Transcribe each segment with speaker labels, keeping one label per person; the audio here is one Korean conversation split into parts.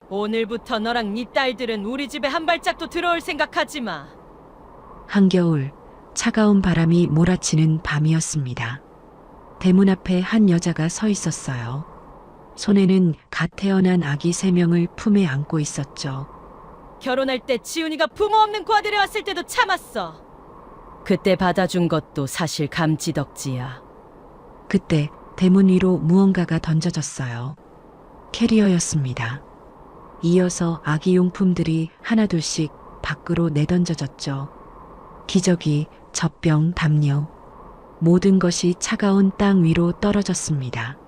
Speaker 1: 오늘부터 너랑 네 딸들은 우리 집에 한 발짝도 들어올 생각하지 마.
Speaker 2: 한겨울 차가운 바람이 몰아치는 밤이었습니다. 대문 앞에 한 여자가 서 있었어요. 손에는 갓 태어난 아기 3명을 품에 안고 있었죠.
Speaker 1: 결혼할 때 지훈이가 부모 없는 과들에 왔을 때도 참았어. 그때 받아준 것도 사실 감지덕지야.
Speaker 2: 그때 대문 위로 무언가가 던져졌어요. 캐리어였습니다. 이어서 아기 용품들이 하나둘씩 밖으로 내던져졌죠. 기저귀, 젖병, 담요. 모든 것이 차가운 땅 위로 떨어졌습니다.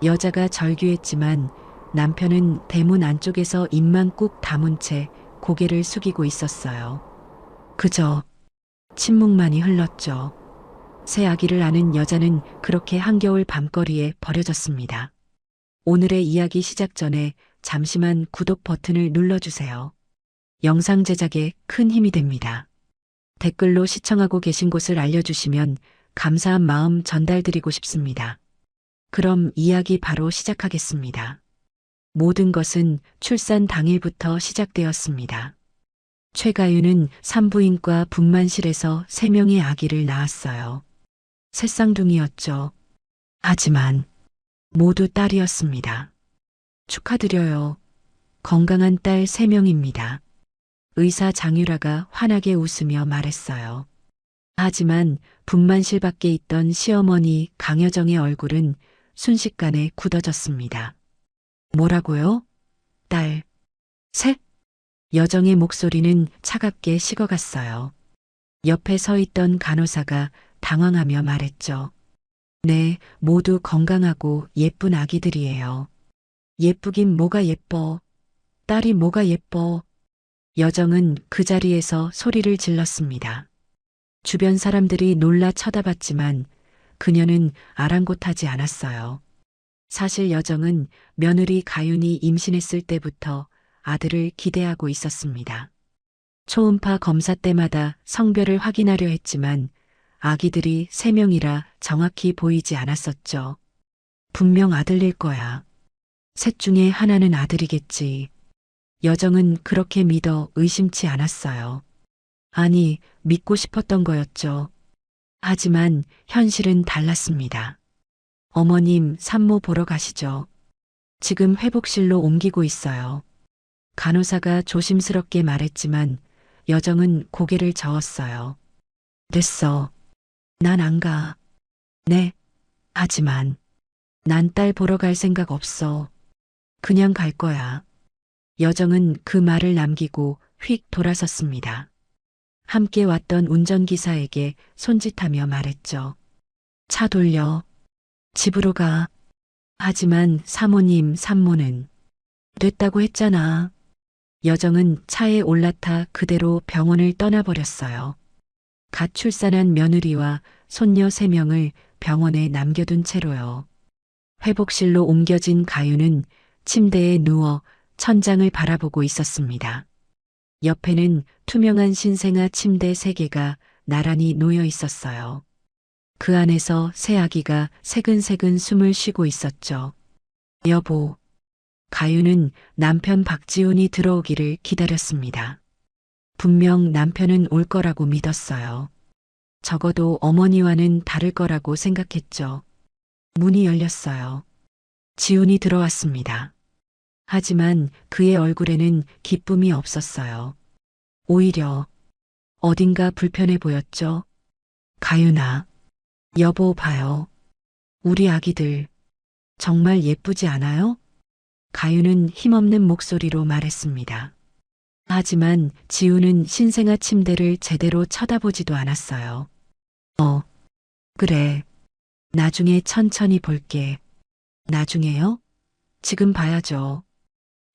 Speaker 2: 여자가 절규했지만 남편은 대문 안쪽에서 입만 꾹 다문 채 고개를 숙이고 있었어요. 그저 침묵만이 흘렀죠. 새 아기를 안은 여자는 그렇게 한겨울 밤거리에 버려졌습니다. 오늘의 이야기 시작 전에 잠시만 구독 버튼을 눌러주세요. 영상 제작에 큰 힘이 됩니다. 댓글로 시청하고 계신 곳을 알려주시면 감사한 마음 전달드리고 싶습니다. 그럼 이야기 바로 시작하겠습니다. 모든 것은 출산 당일부터 시작되었습니다. 최가윤은 산부인과 분만실에서 3명의 아기를 낳았어요. 새쌍둥이였죠. 하지만 모두 딸이었습니다. 축하드려요. 건강한 딸 3명입니다. 의사 장유라가 환하게 웃으며 말했어요. 하지만 분만실 밖에 있던 시어머니 강여정의 얼굴은 순식간에 굳어졌습니다. 뭐라고요? 딸, 셋? 여정의 목소리는 차갑게 식어갔어요. 옆에 서 있던 간호사가 당황하며 말했죠. 네, 모두 건강하고 예쁜 아기들이에요. 예쁘긴 뭐가 예뻐. 딸이 뭐가 예뻐. 여정은 그 자리에서 소리를 질렀습니다. 주변 사람들이 놀라 쳐다봤지만 그녀는 아랑곳하지 않았어요. 사실 여정은 며느리 가윤이 임신했을 때부터 아들을 기대하고 있었습니다. 초음파 검사 때마다 성별을 확인하려 했지만 아기들이 3명이라 정확히 보이지 않았었죠. 분명 아들일 거야. 셋 중에 하나는 아들이겠지. 여정은 그렇게 믿어 의심치 않았어요. 아니, 믿고 싶었던 거였죠. 하지만 현실은 달랐습니다. 어머님, 산모 보러 가시죠. 지금 회복실로 옮기고 있어요. 간호사가 조심스럽게 말했지만 여정은 고개를 저었어요. 됐어. 난 안 가. 네. 하지만 난 딸 보러 갈 생각 없어. 그냥 갈 거야. 여정은 그 말을 남기고 휙 돌아섰습니다. 함께 왔던 운전기사에게 손짓하며 말했죠. 차 돌려. 집으로 가. 하지만 사모님, 산모는 됐다고 했잖아. 여정은 차에 올라타 그대로 병원을 떠나버렸어요. 갓 출산한 며느리와 손녀 3명을 병원에 남겨둔 채로요. 회복실로 옮겨진 가윤은 침대에 누워 천장을 바라보고 있었습니다. 옆에는 투명한 신생아 침대 3개가 나란히 놓여 있었어요. 그 안에서 새 아기가 새근새근 숨을 쉬고 있었죠. 여보. 가윤은 남편 박지훈이 들어오기를 기다렸습니다. 분명 남편은 올 거라고 믿었어요. 적어도 어머니와는 다를 거라고 생각했죠. 문이 열렸어요. 지훈이 들어왔습니다. 하지만 그의 얼굴에는 기쁨이 없었어요. 오히려 어딘가 불편해 보였죠. 가윤아, 여보 봐요. 우리 아기들 정말 예쁘지 않아요? 가윤은 힘없는 목소리로 말했습니다. 하지만 지우는 신생아 침대를 제대로 쳐다보지도 않았어요. 그래. 나중에 천천히 볼게. 나중에요? 지금 봐야죠.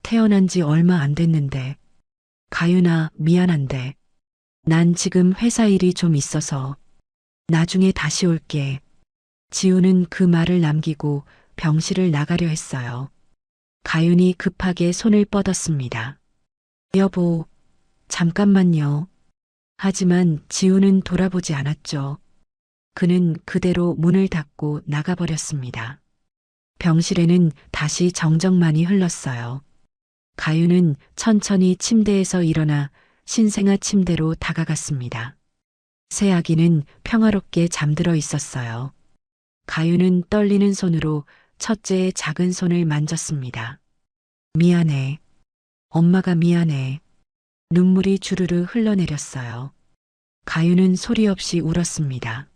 Speaker 2: 태어난 지 얼마 안 됐는데. 가윤아, 미안한데. 난 지금 회사 일이 좀 있어서. 나중에 다시 올게. 지우는 그 말을 남기고 병실을 나가려 했어요. 가윤이 급하게 손을 뻗었습니다. 여보, 잠깐만요. 하지만 지우는 돌아보지 않았죠. 그는 그대로 문을 닫고 나가버렸습니다. 병실에는 다시 정적만이 흘렀어요. 가윤은 천천히 침대에서 일어나 신생아 침대로 다가갔습니다. 새 아기는 평화롭게 잠들어 있었어요. 가윤은 떨리는 손으로 첫째의 작은 손을 만졌습니다. 미안해. 엄마가 미안해. 눈물이 주르르 흘러내렸어요. 가윤은 소리 없이 울었습니다.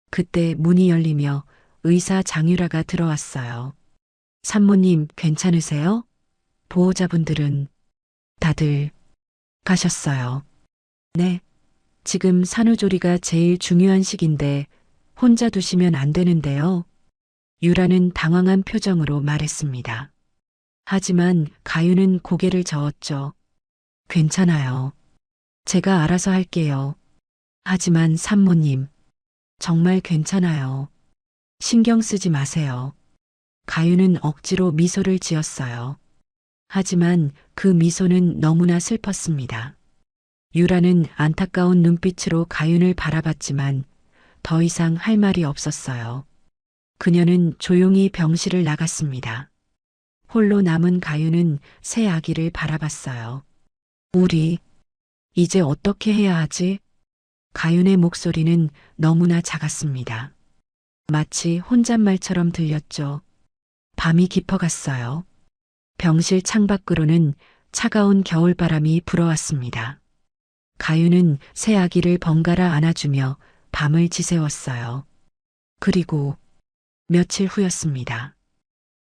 Speaker 2: 그때 문이 열리며 의사 장유라가 들어왔어요. 산모님 괜찮으세요? 보호자분들은 다들 가셨어요. 네. 지금 산후조리가 제일 중요한 시기인데 혼자 두시면 안 되는데요. 유라는 당황한 표정으로 말했습니다. 하지만 가윤은 고개를 저었죠. 괜찮아요. 제가 알아서 할게요. 하지만 산모님, 정말 괜찮아요. 신경 쓰지 마세요. 가윤은 억지로 미소를 지었어요. 하지만 그 미소는 너무나 슬펐습니다. 유라는 안타까운 눈빛으로 가윤을 바라봤지만 더 이상 할 말이 없었어요. 그녀는 조용히 병실을 나갔습니다. 홀로 남은 가윤은 새 아기를 바라봤어요. 우리, 이제 어떻게 해야 하지? 가윤의 목소리는 너무나 작았습니다. 마치 혼잣말처럼 들렸죠. 밤이 깊어갔어요. 병실 창밖으로는 차가운 겨울바람이 불어왔습니다. 가윤은 새 아기를 번갈아 안아주며 밤을 지새웠어요. 그리고 며칠 후였습니다.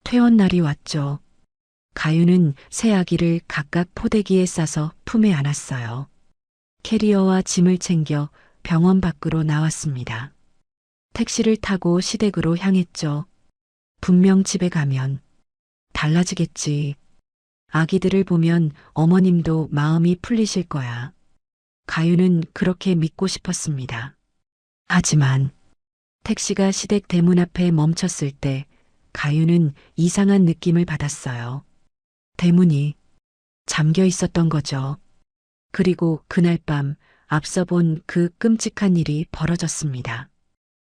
Speaker 2: 퇴원날이 왔죠. 가윤은 새 아기를 각각 포대기에 싸서 품에 안았어요. 캐리어와 짐을 챙겨 병원 밖으로 나왔습니다. 택시를 타고 시댁으로 향했죠. 분명 집에 가면 달라지겠지. 아기들을 보면 어머님도 마음이 풀리실 거야. 가윤은 그렇게 믿고 싶었습니다. 하지만 택시가 시댁 대문 앞에 멈췄을 때 가윤은 이상한 느낌을 받았어요. 대문이 잠겨 있었던 거죠. 그리고 그날 밤 앞서 본 그 끔찍한 일이 벌어졌습니다.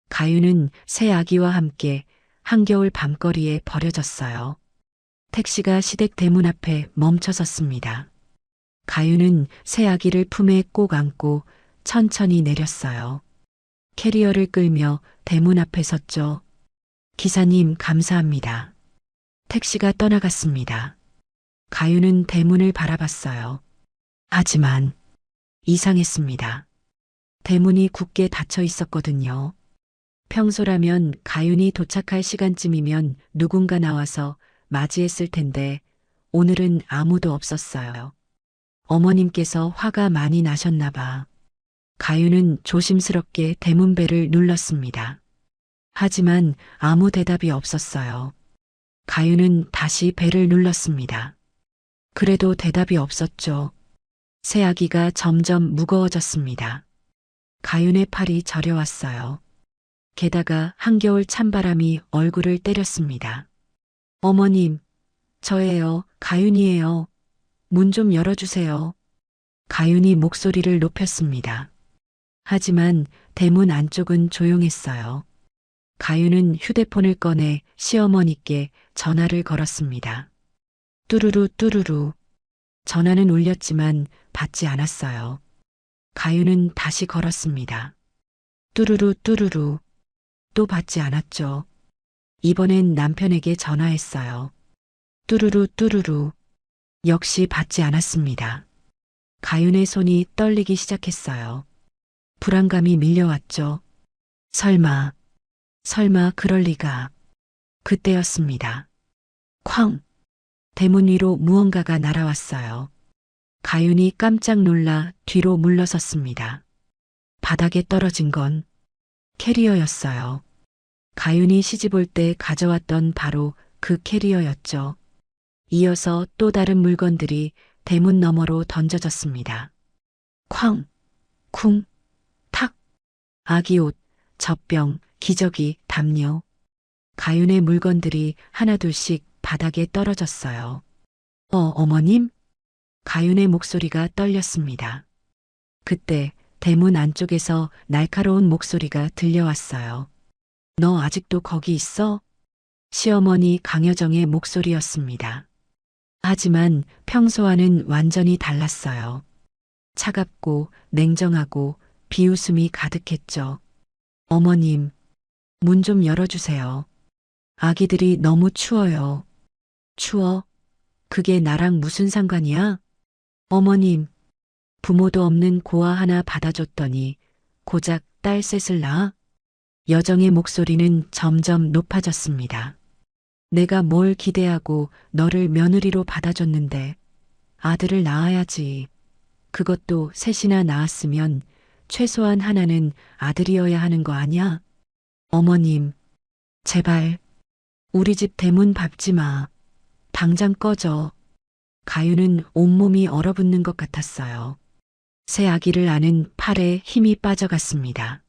Speaker 2: 가윤은 새 아기와 함께 한겨울 밤거리에 버려졌어요. 택시가 시댁 대문 앞에 멈춰섰습니다. 가윤은 새 아기를 품에 꼭 안고 천천히 내렸어요. 캐리어를 끌며 대문 앞에 섰죠. 기사님 감사합니다. 택시가 떠나갔습니다. 가윤은 대문을 바라봤어요. 하지만 이상했습니다. 대문이 굳게 닫혀 있었거든요. 평소라면 가윤이 도착할 시간쯤이면 누군가 나와서 맞이했을 텐데 오늘은 아무도 없었어요. 어머님께서 화가 많이 나셨나 봐. 가윤은 조심스럽게 대문벨을 눌렀습니다. 하지만 아무 대답이 없었어요. 가윤은 다시 벨을 눌렀습니다. 그래도 대답이 없었죠. 새 아기가 점점 무거워졌습니다. 가윤의 팔이 저려왔어요. 게다가 한겨울 찬바람이 얼굴을 때렸습니다. 어머님, 저예요. 가윤이에요. 문 좀 열어주세요. 가윤이 목소리를 높였습니다. 하지만 대문 안쪽은 조용했어요. 가윤은 휴대폰을 꺼내 시어머니께 전화를 걸었습니다. 뚜루루 뚜루루. 전화는 울렸지만 받지 않았어요. 가윤은 다시 걸었습니다. 뚜루루 뚜루루. 또 받지 않았죠. 이번엔 남편에게 전화했어요. 뚜루루 뚜루루. 역시 받지 않았습니다. 가윤의 손이 떨리기 시작했어요. 불안감이 밀려왔죠. 설마 그럴 리가. 그때였습니다. 쾅! 대문 위로 무언가가 날아왔어요. 가윤이 깜짝 놀라 뒤로 물러섰습니다. 바닥에 떨어진 건 캐리어였어요. 가윤이 시집 올 때 가져왔던 바로 그 캐리어였죠. 이어서 또 다른 물건들이 대문 너머로 던져졌습니다. 쾅! 쿵! 탁! 아기 옷, 젖병, 기저귀, 담요. 가윤의 물건들이 하나둘씩 바닥에 떨어졌어요. 어머님? 가윤의 목소리가 떨렸습니다. 그때 대문 안쪽에서 날카로운 목소리가 들려왔어요. 너 아직도 거기 있어? 시어머니 강여정의 목소리였습니다. 하지만 평소와는 완전히 달랐어요. 차갑고 냉정하고 비웃음이 가득했죠. 어머님, 문 좀 열어주세요. 아기들이 너무 추워요. 추워? 그게 나랑 무슨 상관이야? 어머님, 부모도 없는 고아 하나 받아줬더니 고작 딸 셋을 낳아? 여정의 목소리는 점점 높아졌습니다. 내가 뭘 기대하고 너를 며느리로 받아줬는데 아들을 낳아야지. 그것도 셋이나 낳았으면 최소한 하나는 아들이어야 하는 거 아니야? 어머님, 제발 우리 집 대문 밟지 마. 당장 꺼져. 가유는 온몸이 얼어붙는 것 같았어요. 새 아기를 안은 팔에 힘이 빠져갔습니다.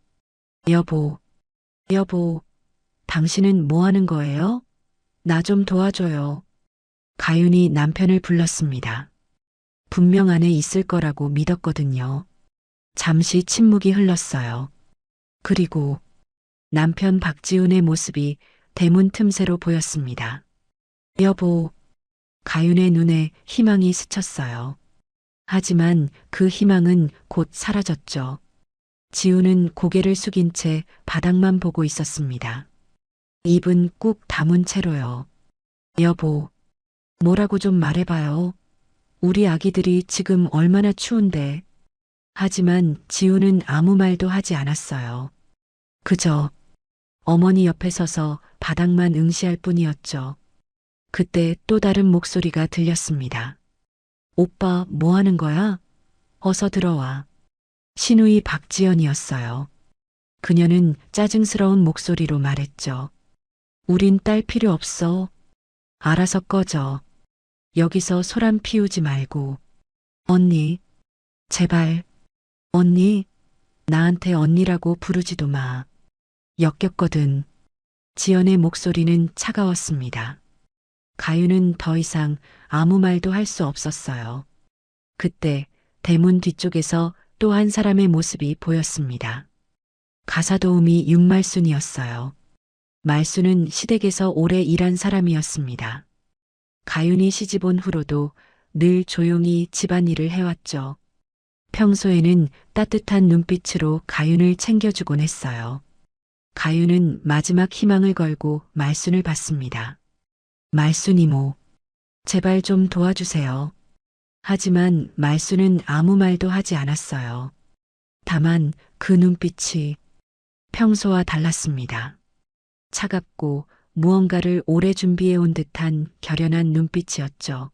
Speaker 2: 여보, 여보, 당신은 뭐 하는 거예요? 나 좀 도와줘요. 가윤이 남편을 불렀습니다. 분명 안에 있을 거라고 믿었거든요. 잠시 침묵이 흘렀어요. 그리고 남편 박지훈의 모습이 대문 틈새로 보였습니다. 여보, 가윤의 눈에 희망이 스쳤어요. 하지만 그 희망은 곧 사라졌죠. 지우는 고개를 숙인 채 바닥만 보고 있었습니다. 입은 꾹 다문 채로요. 여보, 뭐라고 좀 말해봐요. 우리 아기들이 지금 얼마나 추운데. 하지만 지우는 아무 말도 하지 않았어요. 그저 어머니 옆에 서서 바닥만 응시할 뿐이었죠. 그때 또 다른 목소리가 들렸습니다. 오빠 뭐 하는 거야? 어서 들어와. 신우이 박지연이었어요. 그녀는 짜증스러운 목소리로 말했죠. 우린 딸 필요 없어. 알아서 꺼져. 여기서 소란 피우지 말고. 언니, 제발. 언니, 나한테 언니라고 부르지도 마. 역겹거든. 지연의 목소리는 차가웠습니다. 가유는 더 이상 아무 말도 할 수 없었어요. 그때 대문 뒤쪽에서 또 한 사람의 모습이 보였습니다. 가사도우미 윤말순이었어요. 말순은 시댁에서 오래 일한 사람이었습니다. 가윤이 시집 온 후로도 늘 조용히 집안일을 해왔죠. 평소에는 따뜻한 눈빛으로 가윤을 챙겨주곤 했어요. 가윤은 마지막 희망을 걸고 말순을 봤습니다. 말순 이모, 제발 좀 도와주세요. 하지만 말순은 아무 말도 하지 않았어요. 다만 그 눈빛이 평소와 달랐습니다. 차갑고 무언가를 오래 준비해온 듯한 결연한 눈빛이었죠.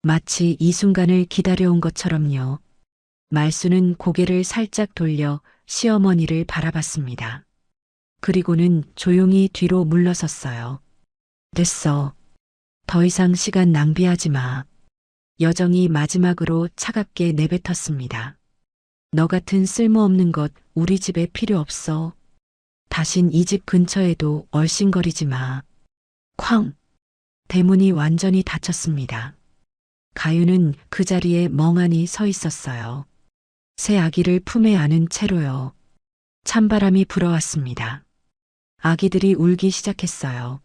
Speaker 2: 마치 이 순간을 기다려온 것처럼요. 말순은 고개를 살짝 돌려 시어머니를 바라봤습니다. 그리고는 조용히 뒤로 물러섰어요. 됐어. 더 이상 시간 낭비하지 마. 여정이 마지막으로 차갑게 내뱉었습니다. 너 같은 쓸모없는 것 우리 집에 필요 없어. 다신 이 집 근처에도 얼씬거리지 마. 쾅! 대문이 완전히 닫혔습니다. 가유는 그 자리에 멍하니 서 있었어요. 새 아기를 품에 안은 채로요. 찬바람이 불어왔습니다. 아기들이 울기 시작했어요.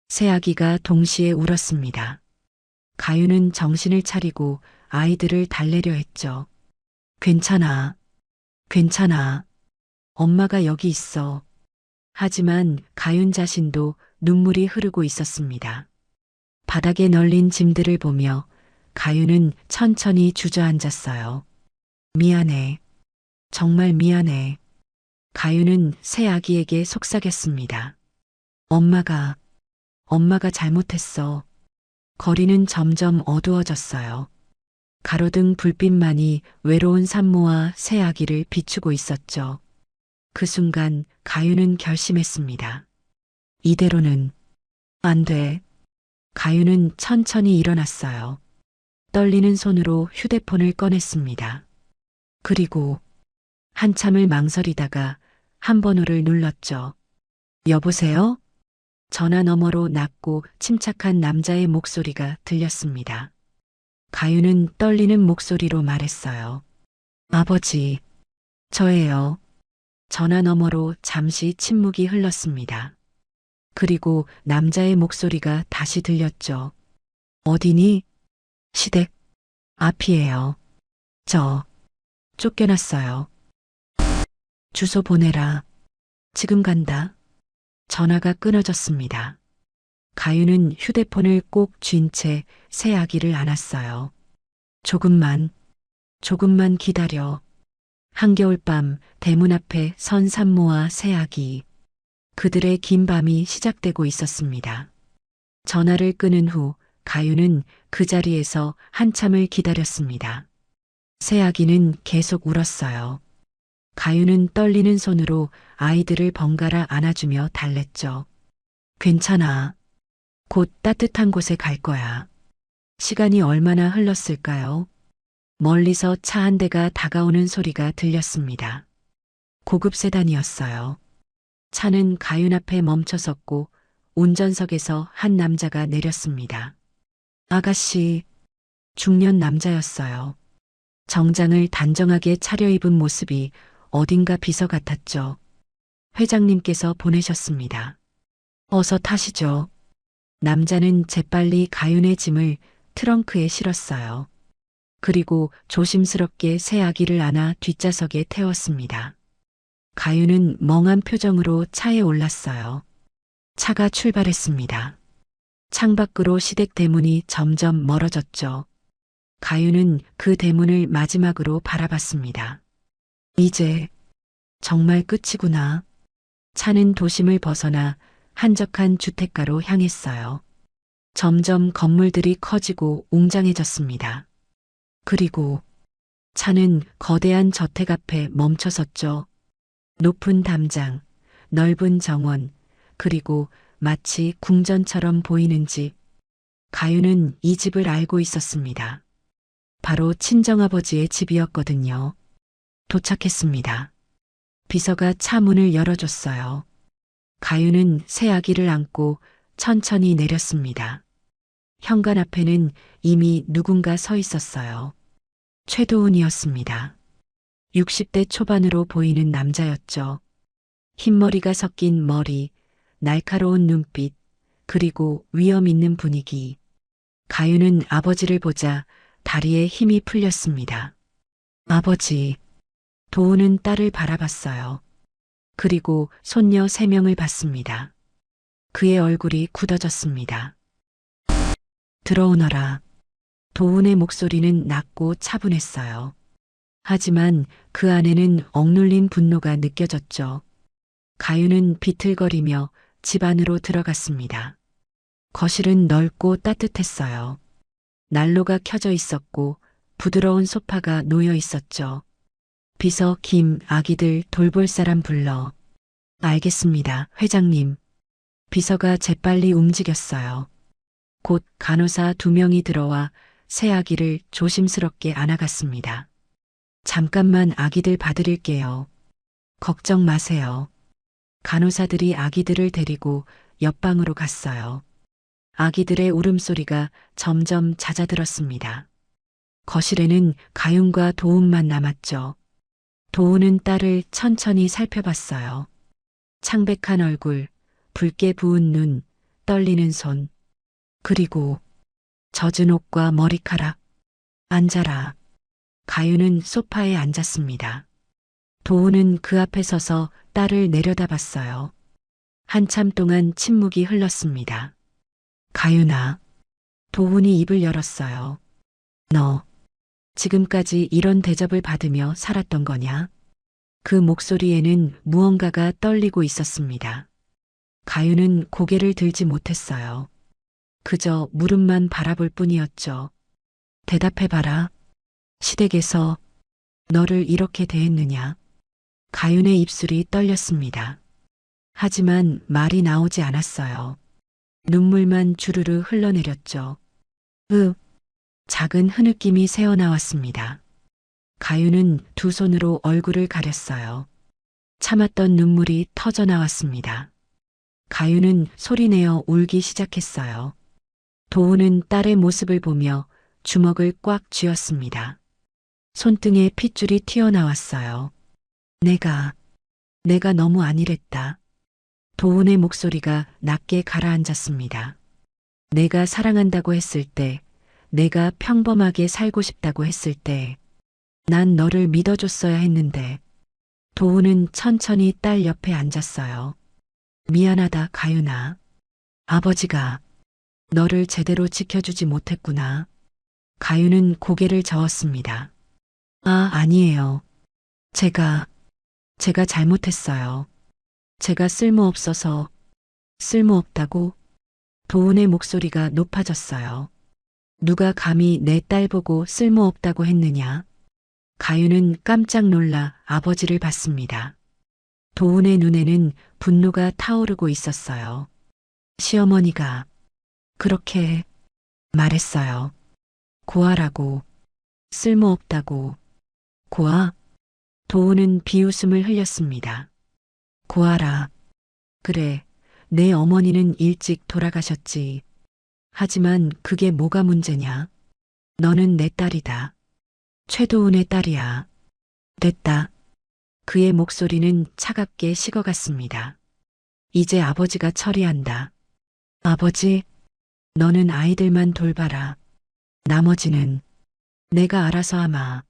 Speaker 2: 새 아기가 동시에 울었습니다. 가유는 정신을 차리고 아이들을 달래려 했죠. 괜찮아. 괜찮아. 엄마가 여기 있어. 하지만 가윤 자신도 눈물이 흐르고 있었습니다. 바닥에 널린 짐들을 보며 가윤은 천천히 주저앉았어요. 미안해. 정말 미안해. 가윤은 새 아기에게 속삭였습니다. 엄마가 잘못했어. 거리는 점점 어두워졌어요. 가로등 불빛만이 외로운 산모와 새 아기를 비추고 있었죠. 그 순간 가유는 결심했습니다. 이대로는 안 돼. 가유는 천천히 일어났어요. 떨리는 손으로 휴대폰을 꺼냈습니다. 그리고 한참을 망설이다가 한 번호를 눌렀죠. 여보세요? 전화 너머로 낮고 침착한 남자의 목소리가 들렸습니다. 가유는 떨리는 목소리로 말했어요. 아버지, 저예요. 전화 너머로 잠시 침묵이 흘렀습니다. 그리고 남자의 목소리가 다시 들렸죠. 어디니? 시댁 앞이에요. 저 쫓겨났어요. 주소 보내라. 지금 간다. 전화가 끊어졌습니다. 가윤은 휴대폰을 꼭 쥔 채 새 아기를 안았어요. 조금만 기다려. 한겨울밤 대문 앞에 선 산모와 새 아기. 그들의 긴 밤이 시작되고 있었습니다. 전화를 끊은 후 가윤은 그 자리에서 한참을 기다렸습니다. 새 아기는 계속 울었어요. 가윤은 떨리는 손으로 아이들을 번갈아 안아주며 달랬죠. 괜찮아. 곧 따뜻한 곳에 갈 거야. 시간이 얼마나 흘렀을까요? 멀리서 차 한 대가 다가오는 소리가 들렸습니다. 고급 세단이었어요. 차는 가윤 앞에 멈춰섰고 운전석에서 한 남자가 내렸습니다. 아가씨, 중년 남자였어요. 정장을 단정하게 차려입은 모습이 어딘가 비서 같았죠. 회장님께서 보내셨습니다. 어서 타시죠. 남자는 재빨리 가윤의 짐을 트렁크에 실었어요. 그리고 조심스럽게 새 아기를 안아 뒷좌석에 태웠습니다. 가윤은 멍한 표정으로 차에 올랐어요. 차가 출발했습니다. 창밖으로 시댁 대문이 점점 멀어졌죠. 가윤은 그 대문을 마지막으로 바라봤습니다. 이제 정말 끝이구나. 차는 도심을 벗어나 한적한 주택가로 향했어요. 점점 건물들이 커지고 웅장해졌습니다. 그리고 차는 거대한 저택 앞에 멈춰섰죠. 높은 담장, 넓은 정원, 그리고 마치 궁전처럼 보이는 집. 가윤은 이 집을 알고 있었습니다. 바로 친정아버지의 집이었거든요. 도착했습니다. 비서가 차 문을 열어줬어요. 가윤은 새 아기를 안고 천천히 내렸습니다. 현관 앞에는 이미 누군가 서 있었어요. 최도훈이었습니다. 60대 초반으로 보이는 남자였죠. 흰머리가 섞인 머리, 날카로운 눈빛, 그리고 위험 있는 분위기. 가윤은 아버지를 보자 다리에 힘이 풀렸습니다. 아버지. 도훈은 딸을 바라봤어요. 그리고 손녀 3명을 봤습니다. 그의 얼굴이 굳어졌습니다. 들어오너라. 도훈의 목소리는 낮고 차분했어요. 하지만 그 안에는 억눌린 분노가 느껴졌죠. 가윤은 비틀거리며 집 안으로 들어갔습니다. 거실은 넓고 따뜻했어요. 난로가 켜져 있었고 부드러운 소파가 놓여 있었죠. 비서 김, 아기들 돌볼 사람 불러. 알겠습니다, 회장님. 비서가 재빨리 움직였어요. 곧 간호사 2명이 들어와 새 아기를 조심스럽게 안아갔습니다. 잠깐만 아기들 봐드릴게요. 걱정 마세요. 간호사들이 아기들을 데리고 옆방으로 갔어요. 아기들의 울음소리가 점점 잦아들었습니다. 거실에는 가윤과 도훈만 남았죠. 도훈은 딸을 천천히 살펴봤어요. 창백한 얼굴, 붉게 부은 눈, 떨리는 손, 그리고 젖은 옷과 머리카락. 앉아라. 가윤은 소파에 앉았습니다. 도훈은 그 앞에 서서 딸을 내려다봤어요. 한참 동안 침묵이 흘렀습니다. 가윤아. 도훈이 입을 열었어요. 너 지금까지 이런 대접을 받으며 살았던 거냐? 그 목소리에는 무언가가 떨리고 있었습니다. 가윤은 고개를 들지 못했어요. 그저 무릎만 바라볼 뿐이었죠. 대답해봐라. 시댁에서 너를 이렇게 대했느냐? 가윤의 입술이 떨렸습니다. 하지만 말이 나오지 않았어요. 눈물만 주르르 흘러내렸죠. 작은 흐느낌이 새어나왔습니다. 가윤은 2 손으로 얼굴을 가렸어요. 참았던 눈물이 터져나왔습니다. 가윤은 소리내어 울기 시작했어요. 도훈은 딸의 모습을 보며 주먹을 꽉 쥐었습니다. 손등에 핏줄이 튀어나왔어요. 내가 너무 안일했다. 도훈의 목소리가 낮게 가라앉았습니다. 내가 사랑한다고 했을 때 내가 평범하게 살고 싶다고 했을 때 난 너를 믿어줬어야 했는데. 도우는 천천히 딸 옆에 앉았어요. 미안하다, 가윤아. 아버지가 너를 제대로 지켜주지 못했구나. 가윤은 고개를 저었습니다. 아니에요. 제가 잘못했어요. 제가 쓸모없다고. 도훈의 목소리가 높아졌어요. 누가 감히 내 딸 보고 쓸모없다고 했느냐? 가윤은 깜짝 놀라 아버지를 봤습니다. 도훈의 눈에는 분노가 타오르고 있었어요. 시어머니가 그렇게 말했어요. 고아라고, 쓸모없다고. 고아? 도훈은 비웃음을 흘렸습니다. 고아라. 그래, 내 어머니는 일찍 돌아가셨지. 하지만 그게 뭐가 문제냐? 너는 내 딸이다. 최도훈의 딸이야. 됐다. 그의 목소리는 차갑게 식어갔습니다. 이제 아버지가 처리한다. 아버지, 너는 아이들만 돌봐라. 나머지는 내가 알아서 하마.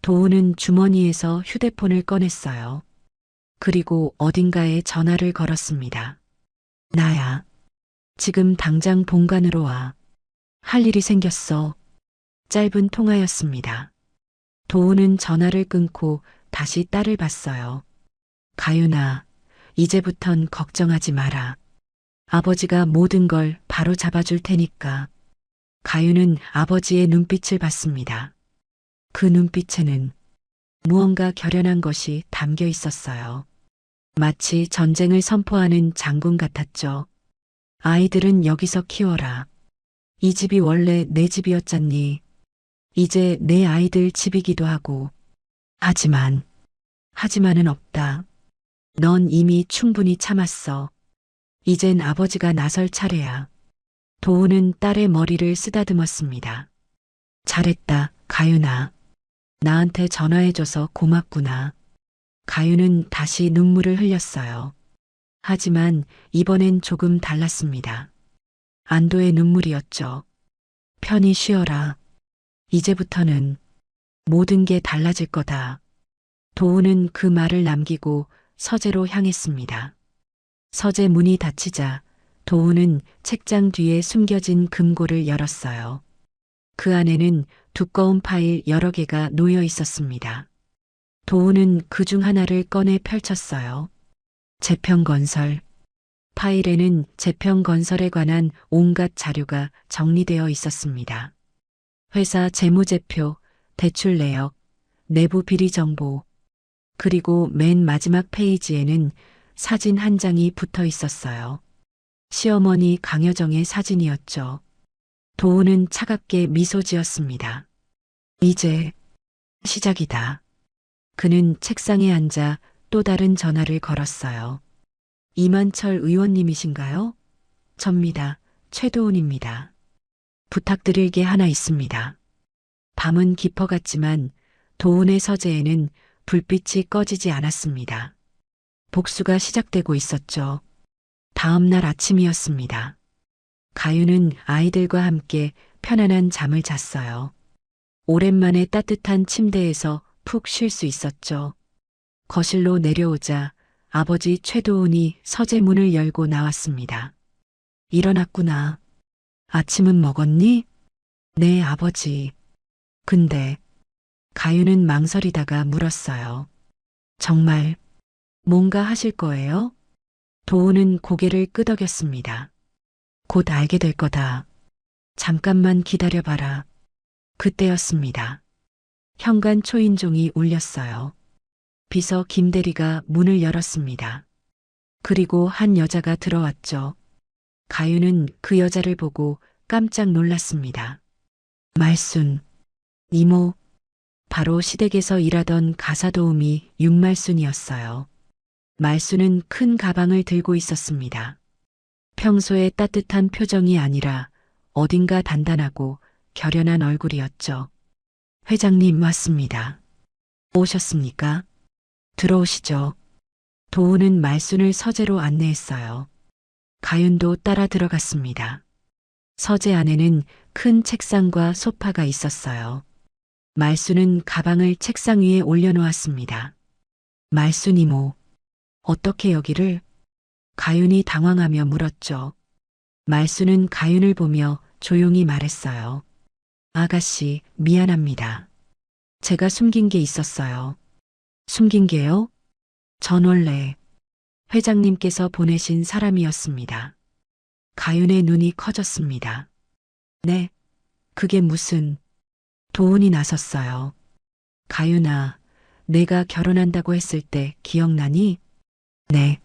Speaker 2: 도훈은 주머니에서 휴대폰을 꺼냈어요. 그리고 어딘가에 전화를 걸었습니다. 나야. 지금 당장 본관으로 와. 할 일이 생겼어. 짧은 통화였습니다. 도훈은 전화를 끊고 다시 딸을 봤어요. 가윤아, 이제부턴 걱정하지 마라. 아버지가 모든 걸 바로 잡아줄 테니까. 가윤은 아버지의 눈빛을 봤습니다. 그 눈빛에는 무언가 결연한 것이 담겨 있었어요. 마치 전쟁을 선포하는 장군 같았죠. 아이들은 여기서 키워라. 이 집이 원래 내 집이었잖니. 이제 내 아이들 집이기도 하고. 하지만은 없다. 넌 이미 충분히 참았어. 이젠 아버지가 나설 차례야. 도훈은 딸의 머리를 쓰다듬었습니다. 잘했다, 가윤아. 나한테 전화해줘서 고맙구나. 가윤은 다시 눈물을 흘렸어요. 하지만 이번엔 조금 달랐습니다. 안도의 눈물이었죠. 편히 쉬어라. 이제부터는 모든 게 달라질 거다. 도훈은 그 말을 남기고 서재로 향했습니다. 서재 문이 닫히자 도훈은 책장 뒤에 숨겨진 금고를 열었어요. 그 안에는 두꺼운 파일 여러 개가 놓여 있었습니다. 도훈은 그 중 하나를 꺼내 펼쳤어요. 재평건설. 파일에는 재평건설에 관한 온갖 자료가 정리되어 있었습니다. 회사 재무제표, 대출 내역, 내부 비리 정보, 그리고 맨 마지막 페이지에는 사진 한 장이 붙어 있었어요. 시어머니 강여정의 사진이었죠. 도훈은 차갑게 미소 지었습니다. 이제 시작이다. 그는 책상에 앉아 또 다른 전화를 걸었어요. 이만철 의원님이신가요? 접니다. 최도훈입니다. 부탁드릴 게 하나 있습니다. 밤은 깊어갔지만 도훈의 서재에는 불빛이 꺼지지 않았습니다. 복수가 시작되고 있었죠. 다음 날 아침이었습니다. 가윤은 아이들과 함께 편안한 잠을 잤어요. 오랜만에 따뜻한 침대에서 푹 쉴 수 있었죠. 거실로 내려오자 아버지 최도훈이 서재 문을 열고 나왔습니다. 일어났구나. 아침은 먹었니? 네, 아버지. 근데 가윤은 망설이다가 물었어요. 정말 뭔가 하실 거예요? 도훈은 고개를 끄덕였습니다. 곧 알게 될 거다. 잠깐만 기다려봐라. 그때였습니다. 현관 초인종이 울렸어요. 비서 김대리가 문을 열었습니다. 그리고 한 여자가 들어왔죠. 가윤은 그 여자를 보고 깜짝 놀랐습니다. 말순, 이모, 바로 시댁에서 일하던 가사도우미 윤말순이었어요. 말순은 큰 가방을 들고 있었습니다. 평소의 따뜻한 표정이 아니라 어딘가 단단하고 결연한 얼굴이었죠. 회장님 왔습니다. 오셨습니까? 들어오시죠. 도훈은 말순을 서재로 안내했어요. 가윤도 따라 들어갔습니다. 서재 안에는 큰 책상과 소파가 있었어요. 말수는 가방을 책상 위에 올려놓았습니다. 말순 이모, 어떻게 여기를? 가윤이 당황하며 물었죠. 말수는 가윤을 보며 조용히 말했어요. 아가씨, 미안합니다. 제가 숨긴 게 있었어요. 숨긴 게요? 전 원래 회장님께서 보내신 사람이었습니다. 가윤의 눈이 커졌습니다. 네, 그게 무슨... 도훈이 나섰어요. 가윤아, 내가 결혼한다고 했을 때 기억나니? 네.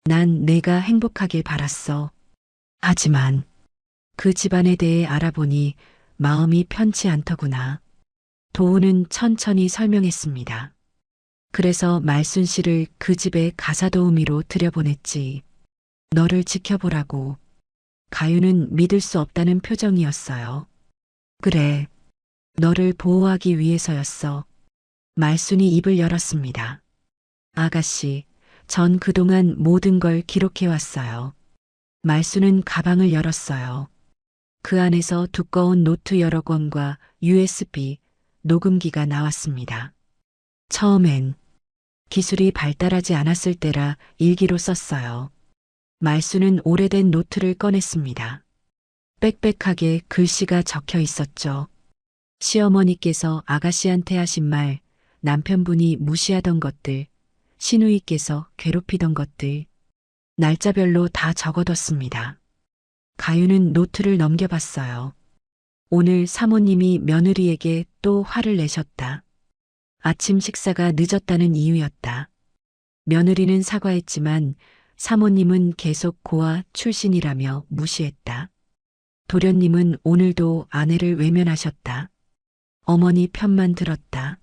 Speaker 2: 난 내가 행복하길 바랐어. 하지만 그 집안에 대해 알아보니 마음이 편치 않더구나. 도훈은 천천히 설명했습니다. 그래서 말순 씨를 그 집에 가사도우미로 들여보냈지. 너를 지켜보라고. 가윤은 믿을 수 없다는 표정이었어요. 그래. 너를 보호하기 위해서였어. 말순이 입을 열었습니다. 아가씨, 전 그동안 모든 걸 기록해왔어요. 말순은 가방을 열었어요. 그 안에서 두꺼운 노트 여러 권과 USB, 녹음기가 나왔습니다. 처음엔 기술이 발달하지 않았을 때라 일기로 썼어요. 말순은 오래된 노트를 꺼냈습니다. 빽빽하게 글씨가 적혀 있었죠. 시어머니께서 아가씨한테 하신 말, 남편분이 무시하던 것들, 시누이께서 괴롭히던 것들, 날짜별로 다 적어뒀습니다. 가윤은 노트를 넘겨봤어요. 오늘 사모님이 며느리에게 또 화를 내셨다. 아침 식사가 늦었다는 이유였다. 며느리는 사과했지만 사모님은 계속 고아 출신이라며 무시했다. 도련님은 오늘도 아내를 외면하셨다. 어머니 편만 들었다.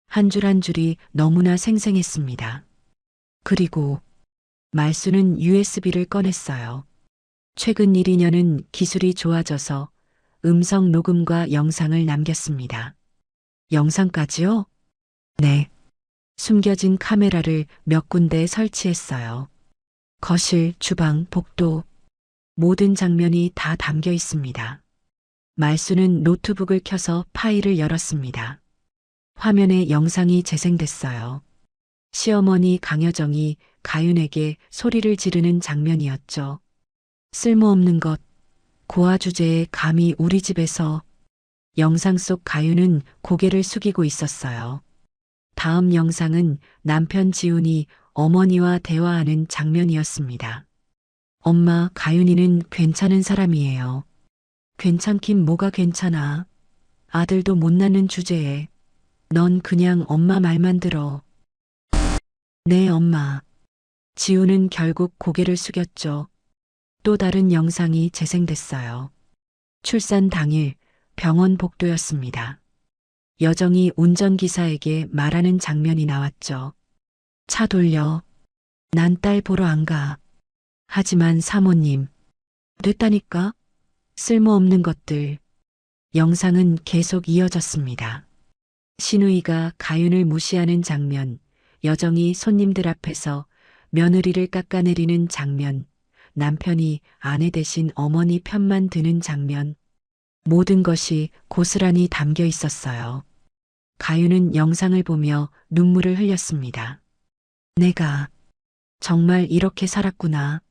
Speaker 2: 한 줄 한 줄이 너무나 생생했습니다. 그리고 말수는 USB를 꺼냈어요. 최근 1, 2년은 기술이 좋아져서 음성 녹음과 영상을 남겼습니다. 영상까지요? 네. 숨겨진 카메라를 몇 군데 설치했어요. 거실, 주방, 복도, 모든 장면이 다 담겨 있습니다. 말수는 노트북을 켜서 파일을 열었습니다. 화면에 영상이 재생됐어요. 시어머니 강여정이 가윤에게 소리를 지르는 장면이었죠. 쓸모없는 것, 고아 주제에 감히 우리 집에서. 영상 속 가윤은 고개를 숙이고 있었어요. 다음 영상은 남편 지훈이 어머니와 대화하는 장면이었습니다. 엄마, 가윤이는 괜찮은 사람이에요. 괜찮긴 뭐가 괜찮아. 아들도 못 낳는 주제에. 넌 그냥 엄마 말만 들어. 네, 엄마. 지우는 결국 고개를 숙였죠. 또 다른 영상이 재생됐어요. 출산 당일 병원 복도였습니다. 여정이 운전기사에게 말하는 장면이 나왔죠. 차 돌려. 난 딸 보러 안 가. 하지만 사모님. 됐다니까? 쓸모없는 것들. 영상은 계속 이어졌습니다. 시누이가 가윤을 무시하는 장면, 여정이 손님들 앞에서 며느리를 깎아내리는 장면, 남편이 아내 대신 어머니 편만 드는 장면, 모든 것이 고스란히 담겨 있었어요. 가윤은 영상을 보며 눈물을 흘렸습니다. 내가 정말 이렇게 살았구나.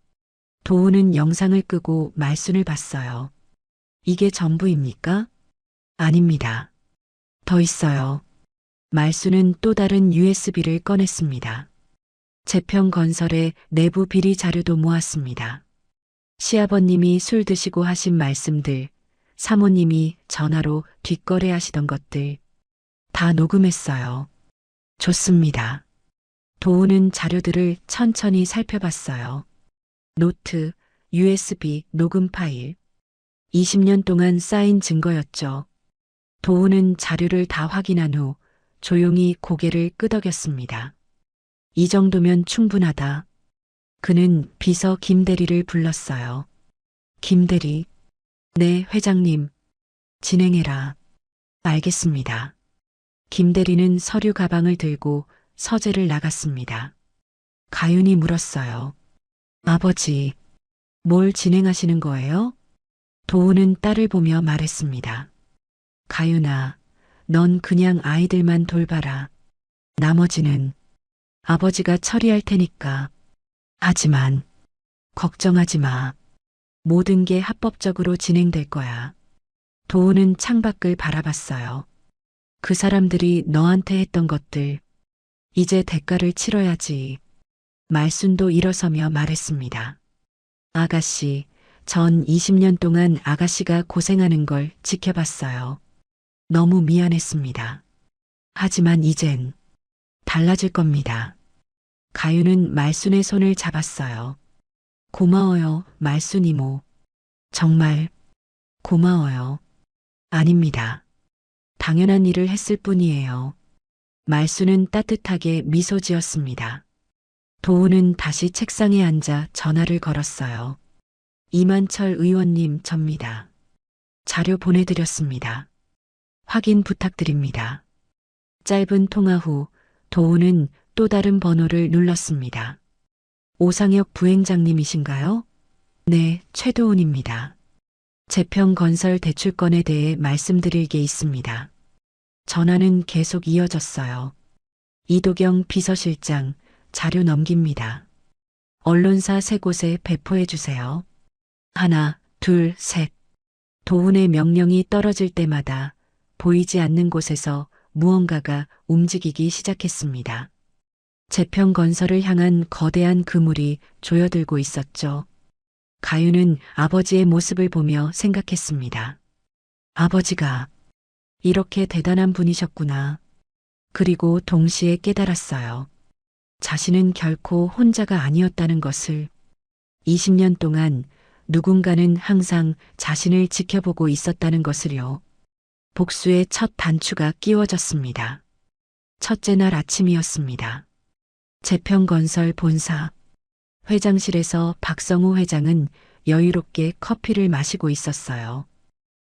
Speaker 2: 도우는 영상을 끄고 말순을 봤어요. 이게 전부입니까? 아닙니다. 더 있어요. 말순은 또 다른 USB를 꺼냈습니다. 재평건설의 내부 비리 자료도 모았습니다. 시아버님이 술 드시고 하신 말씀들, 사모님이 전화로 뒷거래하시던 것들 다 녹음했어요. 좋습니다. 도우는 자료들을 천천히 살펴봤어요. 노트, USB, 녹음 파일. 20년 동안 쌓인 증거였죠. 도우는 자료를 다 확인한 후 조용히 고개를 끄덕였습니다. 이 정도면 충분하다. 그는 비서 김대리를 불렀어요. 김대리. 네, 회장님. 진행해라. 알겠습니다. 김대리는 서류 가방을 들고 서재를 나갔습니다. 가윤이 물었어요. 아버지, 뭘 진행하시는 거예요? 도우는 딸을 보며 말했습니다. 가윤아, 넌 그냥 아이들만 돌봐라. 나머지는 아버지가 처리할 테니까. 하지만 걱정하지 마. 모든 게 합법적으로 진행될 거야. 도우는 창밖을 바라봤어요. 그 사람들이 너한테 했던 것들, 이제 대가를 치러야지. 말순도 일어서며 말했습니다. 아가씨, 전 20년 동안 아가씨가 고생하는 걸 지켜봤어요. 너무 미안했습니다. 하지만 이젠 달라질 겁니다. 가윤은 말순의 손을 잡았어요. 고마워요, 말순 이모. 정말 고마워요. 아닙니다. 당연한 일을 했을 뿐이에요. 말순은 따뜻하게 미소 지었습니다. 도우는 다시 책상에 앉아 전화를 걸었어요. 이만철 의원님, 접니다. 자료 보내드렸습니다. 확인 부탁드립니다. 짧은 통화 후 도우는 또 다른 번호를 눌렀습니다. 오상혁 부행장님이신가요? 네, 최도훈입니다. 재평건설 대출건에 대해 말씀드릴 게 있습니다. 전화는 계속 이어졌어요. 이도경 비서실장, 자료 넘깁니다. 언론사 3곳에 배포해 주세요. 하나, 둘, 셋. 도훈의 명령이 떨어질 때마다 보이지 않는 곳에서 무언가가 움직이기 시작했습니다. 재평건설을 향한 거대한 그물이 조여들고 있었죠. 가윤은 아버지의 모습을 보며 생각했습니다. 아버지가 이렇게 대단한 분이셨구나. 그리고 동시에 깨달았어요. 자신은 결코 혼자가 아니었다는 것을. 20년 동안 누군가는 항상 자신을 지켜보고 있었다는 것을요. 복수의 첫 단추가 끼워졌습니다. 첫째 날 아침이었습니다. 재평건설 본사. 회장실에서 박성우 회장은 여유롭게 커피를 마시고 있었어요.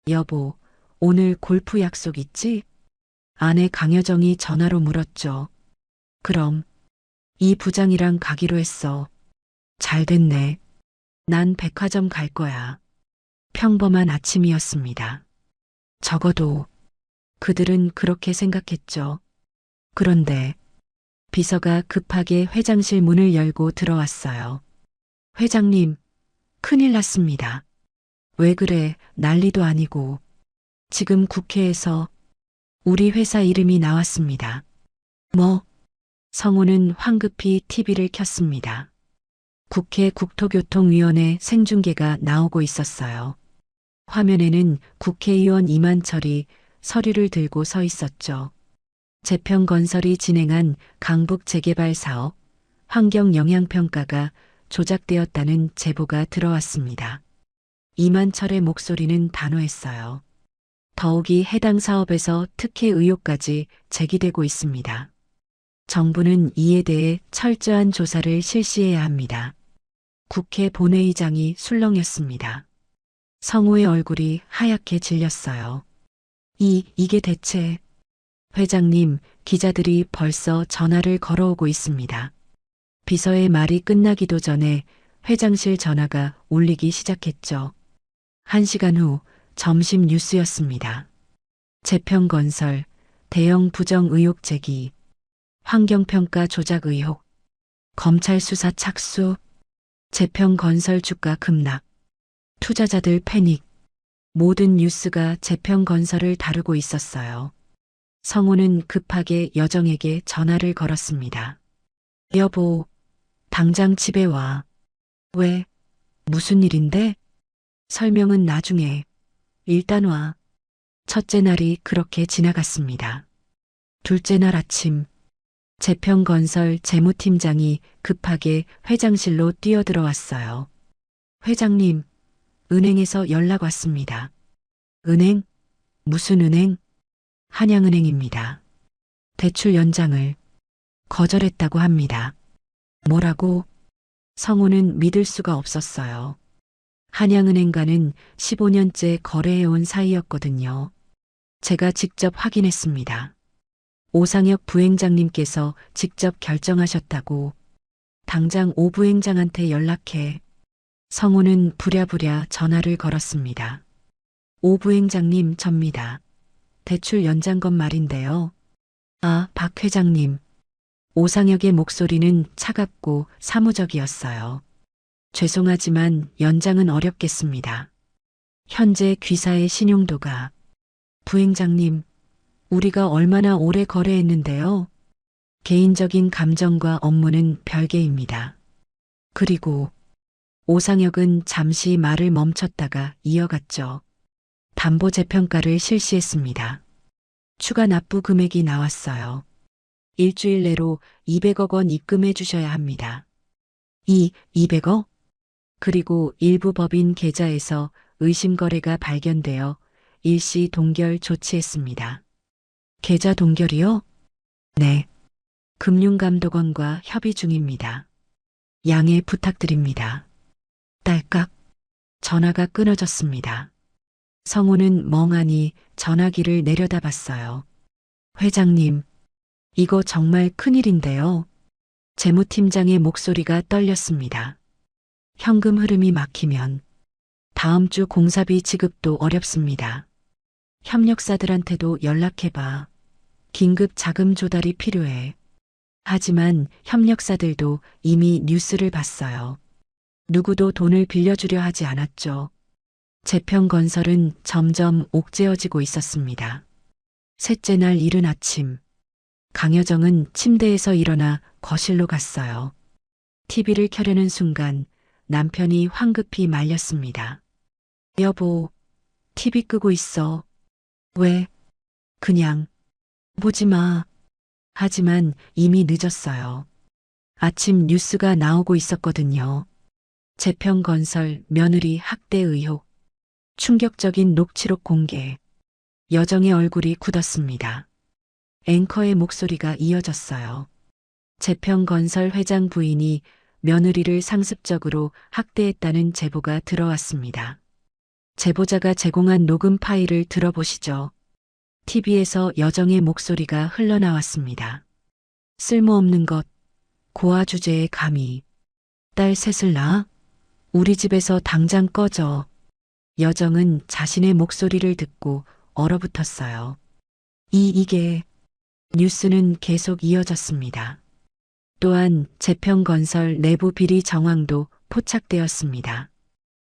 Speaker 2: 여보, 오늘 골프 약속 있지? 아내 강여정이 전화로 물었죠. 그럼 이 부장이랑 가기로 했어. 잘 됐네. 난 백화점 갈 거야. 평범한 아침이었습니다. 적어도 그들은 그렇게 생각했죠. 그런데 비서가 급하게 회장실 문을 열고 들어왔어요. 회장님, 큰일 났습니다. 왜 그래, 난리도 아니고. 지금 국회에서 우리 회사 이름이 나왔습니다. 뭐? 성우는 황급히 TV를 켰습니다. 국회 국토교통위원회 생중계가 나오고 있었어요. 화면에는 국회의원 이만철이 서류를 들고 서 있었죠. 재평건설이 진행한 강북 재개발 사업 환경영향평가가 조작되었다는 제보가 들어왔습니다. 이만철의 목소리는 단호했어요. 더욱이 해당 사업에서 특혜 의혹까지 제기되고 있습니다. 정부는 이에 대해 철저한 조사를 실시해야 합니다. 국회 본회의장이 술렁였습니다. 성우의 얼굴이 하얗게 질렸어요. 이게 대체... 회장님, 기자들이 벌써 전화를 걸어오고 있습니다. 비서의 말이 끝나기도 전에 회장실 전화가 울리기 시작했죠. 1시간 후 점심 뉴스였습니다. 재평건설, 대형 부정 의혹 제기, 환경평가 조작 의혹, 검찰 수사 착수, 재평건설 주가 급락, 투자자들 패닉, 모든 뉴스가 재평건설을 다루고 있었어요. 성우는 급하게 여정에게 전화를 걸었습니다. 여보, 당장 집에 와. 왜? 무슨 일인데? 설명은 나중에. 일단 와. 첫째 날이 그렇게 지나갔습니다. 둘째 날 아침, 재평건설 재무팀장이 급하게 회장실로 뛰어들어왔어요. 회장님, 은행에서 연락 왔습니다. 은행? 무슨 은행? 한양은행입니다. 대출 연장을 거절했다고 합니다. 뭐라고? 성우는 믿을 수가 없었어요. 한양은행과는 15년째 거래해온 사이였거든요. 제가 직접 확인했습니다. 오상혁 부행장님께서 직접 결정하셨다고. 당장 오 부행장한테 연락해. 성우는 부랴부랴 전화를 걸었습니다. 오 부행장님, 접니다. 대출 연장 건 말인데요. 아, 박 회장님. 오상혁의 목소리는 차갑고 사무적이었어요. 죄송하지만 연장은 어렵겠습니다. 현재 귀사의 신용도가. 부행장님, 우리가 얼마나 오래 거래했는데요. 개인적인 감정과 업무는 별개입니다. 그리고 오상혁은 잠시 말을 멈췄다가 이어갔죠. 담보 재평가를 실시했습니다. 추가 납부 금액이 나왔어요. 일주일 내로 200억 원 입금해 주셔야 합니다. 200억? 그리고 일부 법인 계좌에서 의심 거래가 발견되어 일시 동결 조치했습니다. 계좌 동결이요? 네. 금융감독원과 협의 중입니다. 양해 부탁드립니다. 딸깍. 전화가 끊어졌습니다. 성우는 멍하니 전화기를 내려다봤어요. 회장님, 이거 정말 큰일인데요. 재무팀장의 목소리가 떨렸습니다. 현금 흐름이 막히면 다음 주 공사비 지급도 어렵습니다. 협력사들한테도 연락해봐. 긴급 자금 조달이 필요해. 하지만 협력사들도 이미 뉴스를 봤어요. 누구도 돈을 빌려주려 하지 않았죠. 재평건설은 점점 옥죄어지고 있었습니다. 셋째 날 이른 아침, 강여정은 침대에서 일어나 거실로 갔어요. TV를 켜려는 순간 남편이 황급히 말렸습니다. 여보, TV 끄고 있어. 왜? 그냥 보지 마. 하지만 이미 늦었어요. 아침 뉴스가 나오고 있었거든요. 재평건설 며느리 학대 의혹. 충격적인 녹취록 공개. 여정의 얼굴이 굳었습니다. 앵커의 목소리가 이어졌어요. 재평건설 회장 부인이 며느리를 상습적으로 학대했다는 제보가 들어왔습니다. 제보자가 제공한 녹음 파일을 들어보시죠. TV에서 여정의 목소리가 흘러나왔습니다. 쓸모없는 것, 고아 주제에 감히. 딸 셋을 낳아? 우리 집에서 당장 꺼져. 여정은 자신의 목소리를 듣고 얼어붙었어요. 이게 뉴스는 계속 이어졌습니다. 또한 재평건설 내부 비리 정황도 포착되었습니다.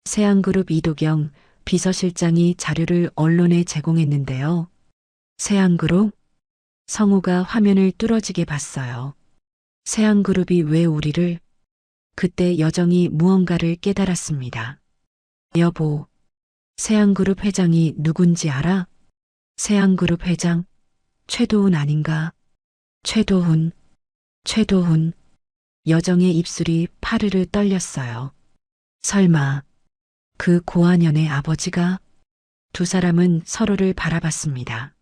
Speaker 2: 세안그룹 이도경 비서실장이 자료를 언론에 제공했는데요. 세안그룹? 성우가 화면을 뚫어지게 봤어요. 세안그룹이 왜 우리를? 그때 여정이 무언가를 깨달았습니다. 여보, 세안그룹 회장이 누군지 알아? 세안그룹 회장? 최도훈 아닌가? 최도훈. 여정의 입술이 파르르 떨렸어요. 설마 그 고아년의 아버지가? 두 사람은 서로를 바라봤습니다.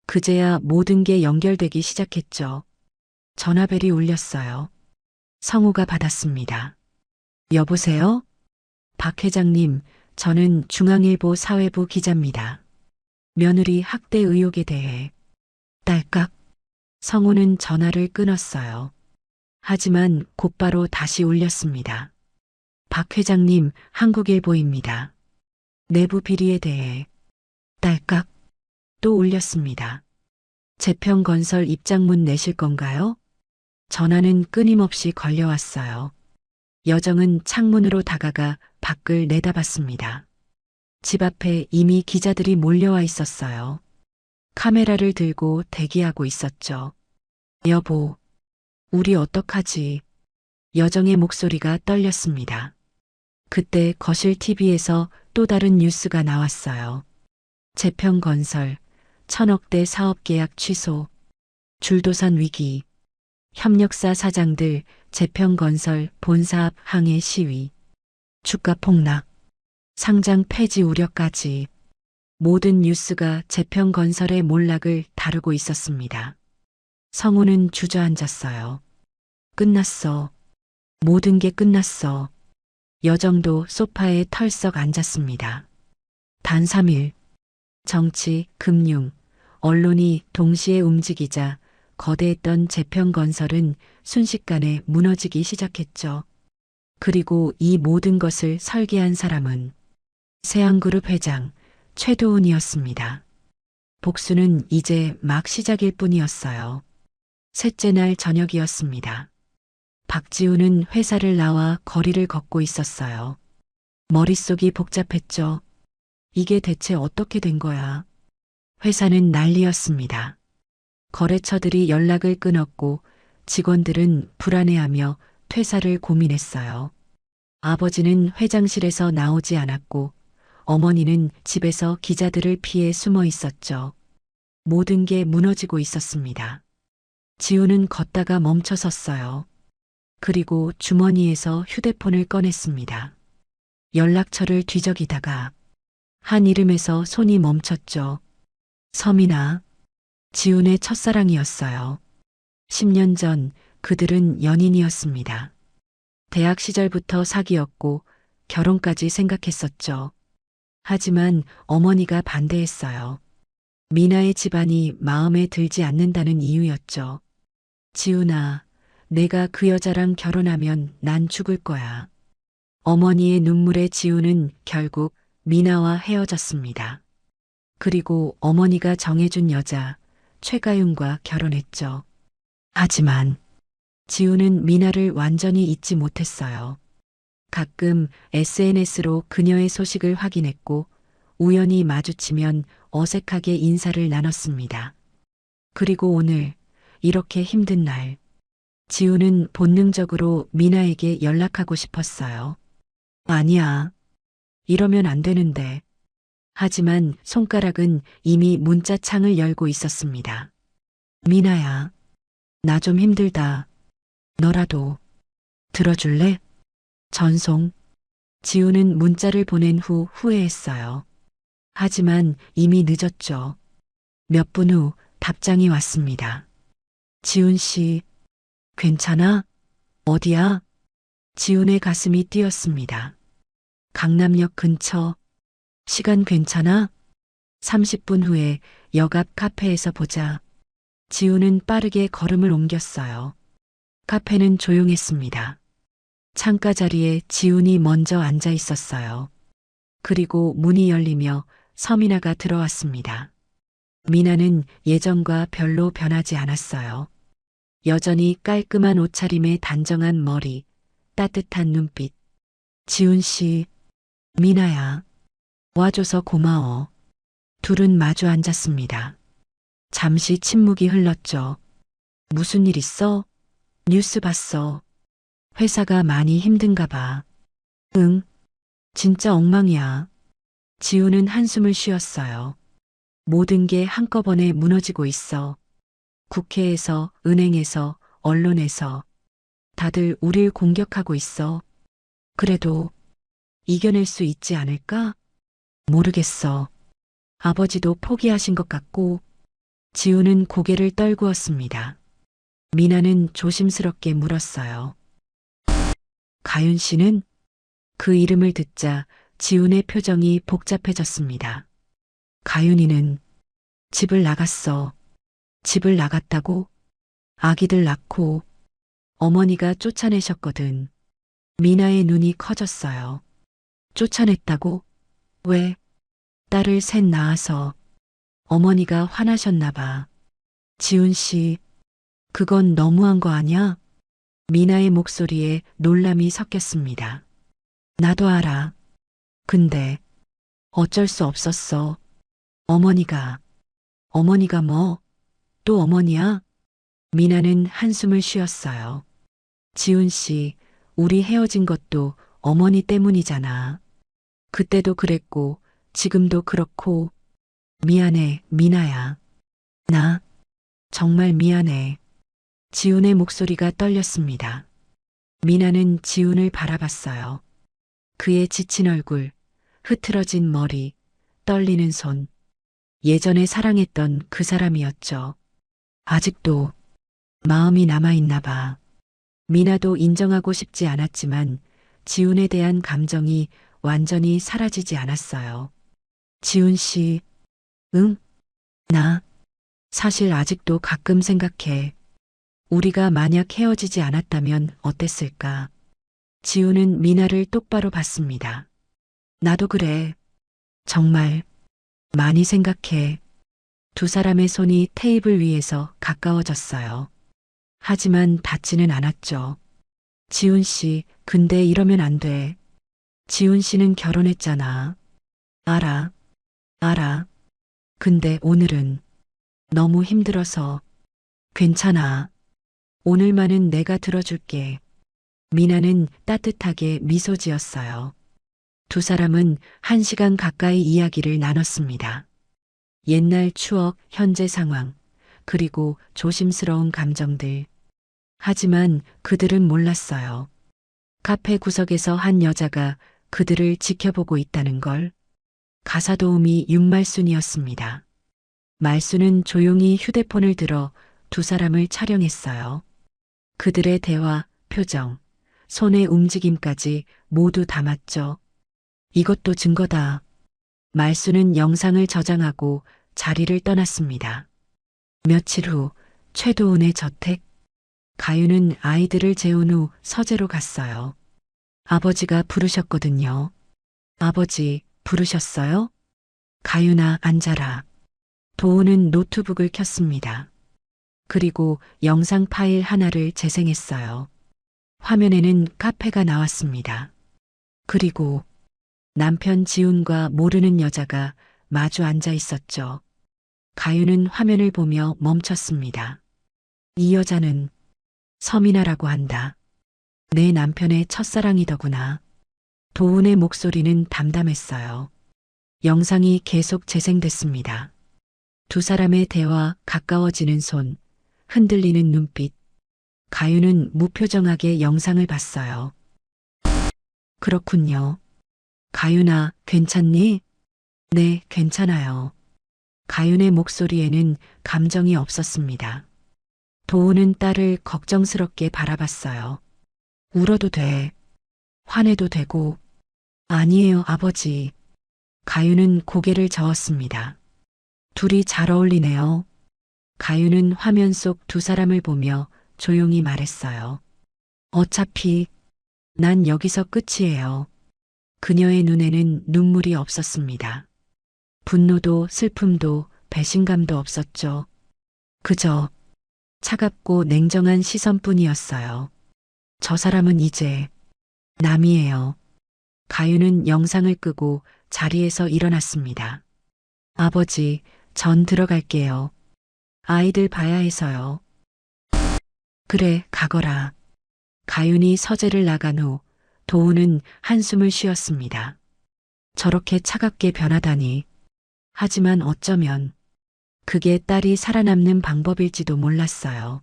Speaker 2: 그제야 모든 게 연결되기 시작했죠. 전화벨이 울렸어요. 성우가 받았습니다. 여보세요? 박 회장님, 저는 중앙일보 사회부 기자입니다. 며느리 학대 의혹에 대해. 딸깍. 성우는 전화를 끊었어요. 하지만 곧바로 다시 울렸습니다. 박 회장님, 한국일보입니다. 내부 비리에 대해. 딸깍. 또 울렸습니다. 재평건설 입장문 내실 건가요? 전화는 끊임없이 걸려왔어요. 여정은 창문으로 다가가 밖을 내다봤습니다. 집 앞에 이미 기자들이 몰려와 있었어요. 카메라를 들고 대기하고 있었죠. 여보, 우리 어떡하지? 여정의 목소리가 떨렸습니다. 그때 거실 TV에서 또 다른 뉴스가 나왔어요. 재평건설 1000억대 사업 계약 취소, 줄도산 위기, 협력사 사장들 재평건설 본사앞 항해 시위, 주가 폭락, 상장 폐지 우려까지 모든 뉴스가 재평건설의 몰락을 다루고 있었습니다. 성우는 주저앉았어요. 끝났어. 모든 게 끝났어. 여정도 소파에 털썩 앉았습니다. 단 3일. 정치, 금융, 언론이 동시에 움직이자 거대했던 재평건설은 순식간에 무너지기 시작했죠. 그리고 이 모든 것을 설계한 사람은 세안그룹 회장 최도훈이었습니다. 복수는 이제 막 시작일 뿐이었어요. 셋째 날 저녁이었습니다. 박지우는 회사를 나와 거리를 걷고 있었어요. 머릿속이 복잡했죠. 이게 대체 어떻게 된 거야? 회사는 난리였습니다. 거래처들이 연락을 끊었고 직원들은 불안해하며 퇴사를 고민했어요. 아버지는 회장실에서 나오지 않았고 어머니는 집에서 기자들을 피해 숨어 있었죠. 모든 게 무너지고 있었습니다. 지우는 걷다가 멈춰 섰어요. 그리고 주머니에서 휴대폰을 꺼냈습니다. 연락처를 뒤적이다가 한 이름에서 손이 멈췄죠. 서민아. 지훈의 첫사랑이었어요. 10년 전 그들은 연인이었습니다. 대학 시절부터 사귀었고 결혼까지 생각했었죠. 하지만 어머니가 반대했어요. 미나의 집안이 마음에 들지 않는다는 이유였죠. 지훈아, 내가 그 여자랑 결혼하면 난 죽을 거야. 어머니의 눈물에 지훈은 결국 미나와 헤어졌습니다. 그리고 어머니가 정해준 여자 최가윤과 결혼했죠. 하지만 지우는 미나를 완전히 잊지 못했어요. 가끔 SNS로 그녀의 소식을 확인했고 우연히 마주치면 어색하게 인사를 나눴습니다. 그리고 오늘 이렇게 힘든 날 지우는 본능적으로 미나에게 연락하고 싶었어요. 아니야. 이러면 안 되는데. 하지만 손가락은 이미 문자창을 열고 있었습니다. 미나야, 나 좀 힘들다. 너라도 들어줄래? 전송. 지우는 문자를 보낸 후 후회했어요. 하지만 이미 늦었죠. 몇 분 후 답장이 왔습니다. 지훈 씨, 괜찮아? 어디야? 지훈의 가슴이 뛰었습니다. 강남역 근처. 시간 괜찮아? 30분 후에 역 앞 카페에서 보자. 지우는 빠르게 걸음을 옮겼어요. 카페는 조용했습니다. 창가 자리에 지훈이 먼저 앉아 있었어요. 그리고 문이 열리며 서민아가 들어왔습니다. 미나는 예전과 별로 변하지 않았어요. 여전히 깔끔한 옷차림에 단정한 머리, 따뜻한 눈빛. 지훈 씨, 미나야. 와줘서 고마워. 둘은 마주 앉았습니다. 잠시 침묵이 흘렀죠. 무슨 일 있어? 뉴스 봤어. 회사가 많이 힘든가 봐. 응. 진짜 엉망이야. 지우는 한숨을 쉬었어요. 모든 게 한꺼번에 무너지고 있어. 국회에서, 은행에서, 언론에서. 다들 우릴 공격하고 있어. 그래도 이겨낼 수 있지 않을까? 모르겠어. 아버지도 포기하신 것 같고. 지우는 고개를 떨구었습니다. 미나는 조심스럽게 물었어요. 가윤 씨는? 그 이름을 듣자 지훈의 표정이 복잡해졌습니다. 가윤이는 집을 나갔어. 집을 나갔다고? 아기들 낳고 어머니가 쫓아내셨거든. 미나의 눈이 커졌어요. 쫓아냈다고? 왜? 딸을 셋 낳아서. 어머니가 화나셨나 봐. 지훈 씨, 그건 너무한 거 아냐? 미나의 목소리에 놀람이 섞였습니다. 나도 알아. 근데 어쩔 수 없었어. 어머니가 뭐? 또 어머니야? 미나는 한숨을 쉬었어요. 지훈 씨, 우리 헤어진 것도 어머니 때문이잖아. 그때도 그랬고 지금도 그렇고. 미안해, 미나야. 나 정말 미안해. 지훈의 목소리가 떨렸습니다. 미나는 지훈을 바라봤어요. 그의 지친 얼굴, 흐트러진 머리, 떨리는 손. 예전에 사랑했던 그 사람이었죠. 아직도 마음이 남아있나 봐. 미나도 인정하고 싶지 않았지만 지훈에 대한 감정이 완전히 사라지지 않았어요. 지훈 씨, 응? 나 사실 아직도 가끔 생각해. 우리가 만약 헤어지지 않았다면 어땠을까? 지우는 미나를 똑바로 봤습니다. 나도 그래. 정말 많이 생각해. 두 사람의 손이 테이블 위에서 가까워졌어요. 하지만 닿지는 않았죠. 지훈 씨, 근데 이러면 안 돼. 지훈 씨는 결혼했잖아. 알아, 알아. 근데 오늘은 너무 힘들어서. 괜찮아. 오늘만은 내가 들어줄게. 미나는 따뜻하게 미소 지었어요. 두 사람은 1시간 가까이 이야기를 나눴습니다. 옛날 추억, 현재 상황, 그리고 조심스러운 감정들. 하지만 그들은 몰랐어요. 카페 구석에서 한 여자가 그들을 지켜보고 있다는 걸. 가사 도우미 윤말순이었습니다. 말순은 조용히 휴대폰을 들어 두 사람을 촬영했어요. 그들의 대화, 표정, 손의 움직임까지 모두 담았죠. 이것도 증거다. 말순은 영상을 저장하고 자리를 떠났습니다. 며칠 후 최도훈의 저택. 가윤은 아이들을 재운 후 서재로 갔어요. 아버지가 부르셨거든요. 아버지, 부르셨어요? 가윤아, 앉아라. 도훈은 노트북을 켰습니다. 그리고 영상 파일 하나를 재생했어요. 화면에는 카페가 나왔습니다. 그리고 남편 지훈과 모르는 여자가 마주 앉아 있었죠. 가윤은 화면을 보며 멈췄습니다. 이 여자는 서민아라고 한다. 내 남편의 첫사랑이더구나. 도훈의 목소리는 담담했어요. 영상이 계속 재생됐습니다. 두 사람의 대화, 가까워지는 손, 흔들리는 눈빛. 가윤은 무표정하게 영상을 봤어요. 그렇군요. 가윤아, 괜찮니? 네, 괜찮아요. 가윤의 목소리에는 감정이 없었습니다. 도훈은 딸을 걱정스럽게 바라봤어요. 울어도 돼. 화내도 되고. 아니에요, 아버지. 가윤은 고개를 저었습니다. 둘이 잘 어울리네요. 가윤은 화면 속 두 사람을 보며 조용히 말했어요. 어차피 난 여기서 끝이에요. 그녀의 눈에는 눈물이 없었습니다. 분노도 슬픔도 배신감도 없었죠. 그저 차갑고 냉정한 시선뿐이었어요. 저 사람은 이제 남이에요. 가윤은 영상을 끄고 자리에서 일어났습니다. 아버지, 전 들어갈게요. 아이들 봐야 해서요. 그래, 가거라. 가윤이 서재를 나간 후 도훈은 한숨을 쉬었습니다. 저렇게 차갑게 변하다니. 하지만 어쩌면 그게 딸이 살아남는 방법일지도 몰랐어요.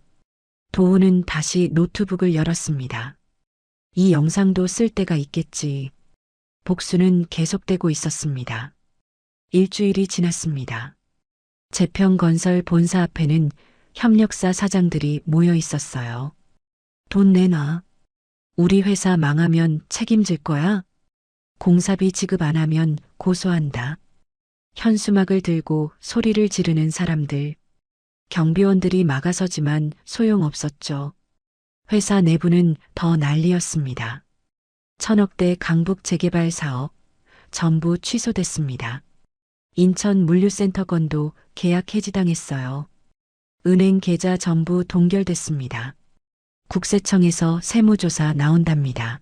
Speaker 2: 도훈은 다시 노트북을 열었습니다. 이 영상도 쓸 때가 있겠지. 복수는 계속되고 있었습니다. 일주일이 지났습니다. 재평건설 본사 앞에는 협력사 사장들이 모여 있었어요. 돈 내놔. 우리 회사 망하면 책임질 거야? 공사비 지급 안 하면 고소한다. 현수막을 들고 소리를 지르는 사람들. 경비원들이 막아서지만 소용없었죠. 회사 내부는 더 난리였습니다. 1,000억대 강북 재개발 사업 전부 취소됐습니다. 인천 물류센터 건도 계약 해지당했어요. 은행 계좌 전부 동결됐습니다. 국세청에서 세무조사 나온답니다.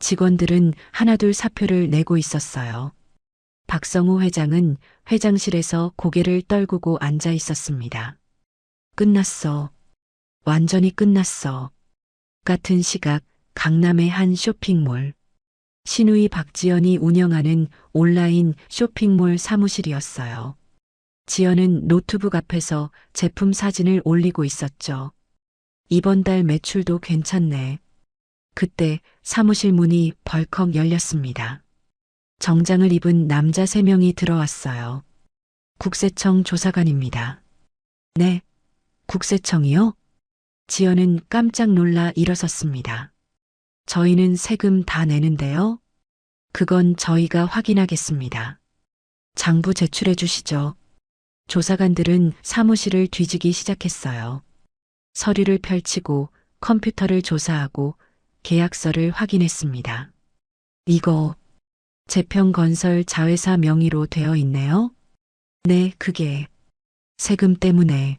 Speaker 2: 직원들은 하나둘 사표를 내고 있었어요. 박성우 회장은 회장실에서 고개를 떨구고 앉아 있었습니다. 끝났어. 완전히 끝났어. 같은 시각 강남의 한 쇼핑몰. 신우이 박지연이 운영하는 온라인 쇼핑몰 사무실이었어요. 지연은 노트북 앞에서 제품 사진을 올리고 있었죠. 이번 달 매출도 괜찮네. 그때 사무실 문이 벌컥 열렸습니다. 정장을 입은 남자 3명이 들어왔어요. 국세청 조사관입니다. 네, 국세청이요? 지연은 깜짝 놀라 일어섰습니다. 저희는 세금 다 내는데요. 그건 저희가 확인하겠습니다. 장부 제출해 주시죠. 조사관들은 사무실을 뒤지기 시작했어요. 서류를 펼치고 컴퓨터를 조사하고 계약서를 확인했습니다. 이거 재평건설 자회사 명의로 되어 있네요? 네, 그게 세금 때문에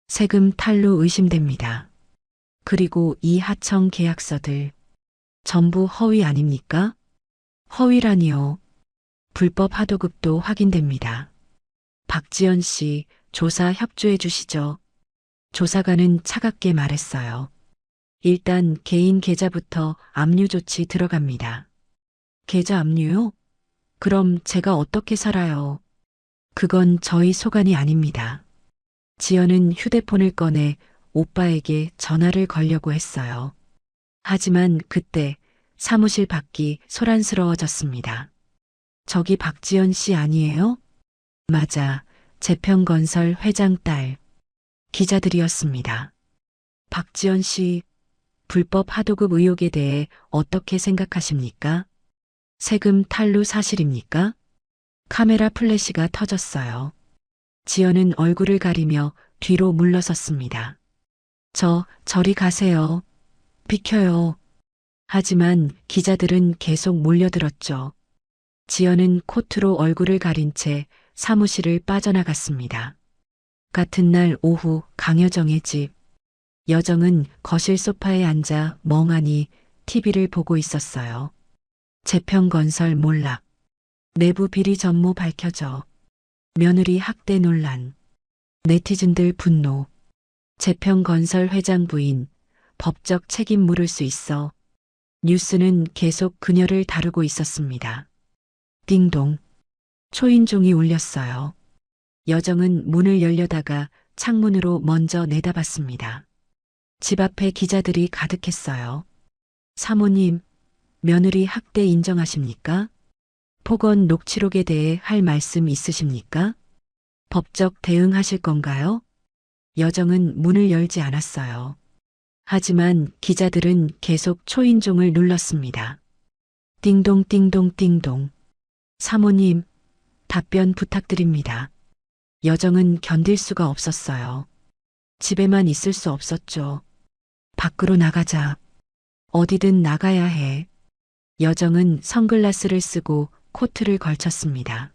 Speaker 2: 세금 탈루 의심됩니다. 그리고 이 하청 계약서들 전부 허위 아닙니까? 허위라니요. 불법 하도급도 확인됩니다. 박지연 씨, 조사 협조해 주시죠. 조사관은 차갑게 말했어요. 일단 개인 계좌부터 압류 조치 들어갑니다. 계좌 압류요? 그럼 제가 어떻게 살아요? 그건 저희 소관이 아닙니다. 지연은 휴대폰을 꺼내 오빠에게 전화를 걸려고 했어요. 하지만 그때 사무실 밖이 소란스러워졌습니다. 저기 박지연 씨 아니에요? 맞아. 재평건설 회장 딸. 기자들이었습니다. 박지연 씨, 불법 하도급 의혹에 대해 어떻게 생각하십니까? 세금 탈루 사실입니까? 카메라 플래시가 터졌어요. 지연은 얼굴을 가리며 뒤로 물러섰습니다. 저리 가세요. 비켜요. 하지만 기자들은 계속 몰려들었죠. 지연은 코트로 얼굴을 가린 채 사무실을 빠져나갔습니다. 같은 날 오후 강여정의 집. 여정은 거실 소파에 앉아 멍하니 TV를 보고 있었어요. 재평건설 몰락. 내부 비리 전모 밝혀져. 며느리 학대 논란. 네티즌들 분노. 재평건설 회장 부인. 법적 책임 물을 수 있어. 뉴스는 계속 그녀를 다루고 있었습니다. 띵동. 초인종이 울렸어요. 여정은 문을 열려다가 창문으로 먼저 내다봤습니다. 집 앞에 기자들이 가득했어요. 사모님, 며느리 학대 인정하십니까? 폭언 녹취록에 대해 할 말씀 있으십니까? 법적 대응하실 건가요? 여정은 문을 열지 않았어요. 하지만 기자들은 계속 초인종을 눌렀습니다. 띵동 띵동 띵동. 사모님, 답변 부탁드립니다. 여정은 견딜 수가 없었어요. 집에만 있을 수 없었죠. 밖으로 나가자. 어디든 나가야 해. 여정은 선글라스를 쓰고 코트를 걸쳤습니다.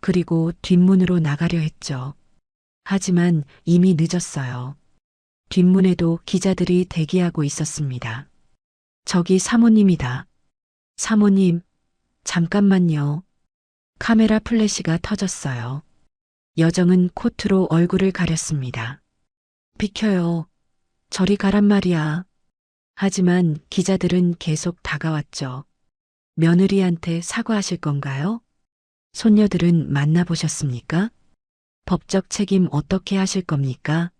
Speaker 2: 그리고 뒷문으로 나가려 했죠. 하지만 이미 늦었어요. 뒷문에도 기자들이 대기하고 있었습니다. 저기 사모님이다. 사모님, 잠깐만요. 카메라 플래시가 터졌어요. 여정은 코트로 얼굴을 가렸습니다. 비켜요. 저리 가란 말이야. 하지만 기자들은 계속 다가왔죠. 며느리한테 사과하실 건가요? 손녀들은 만나보셨습니까? 법적 책임 어떻게 하실 겁니까?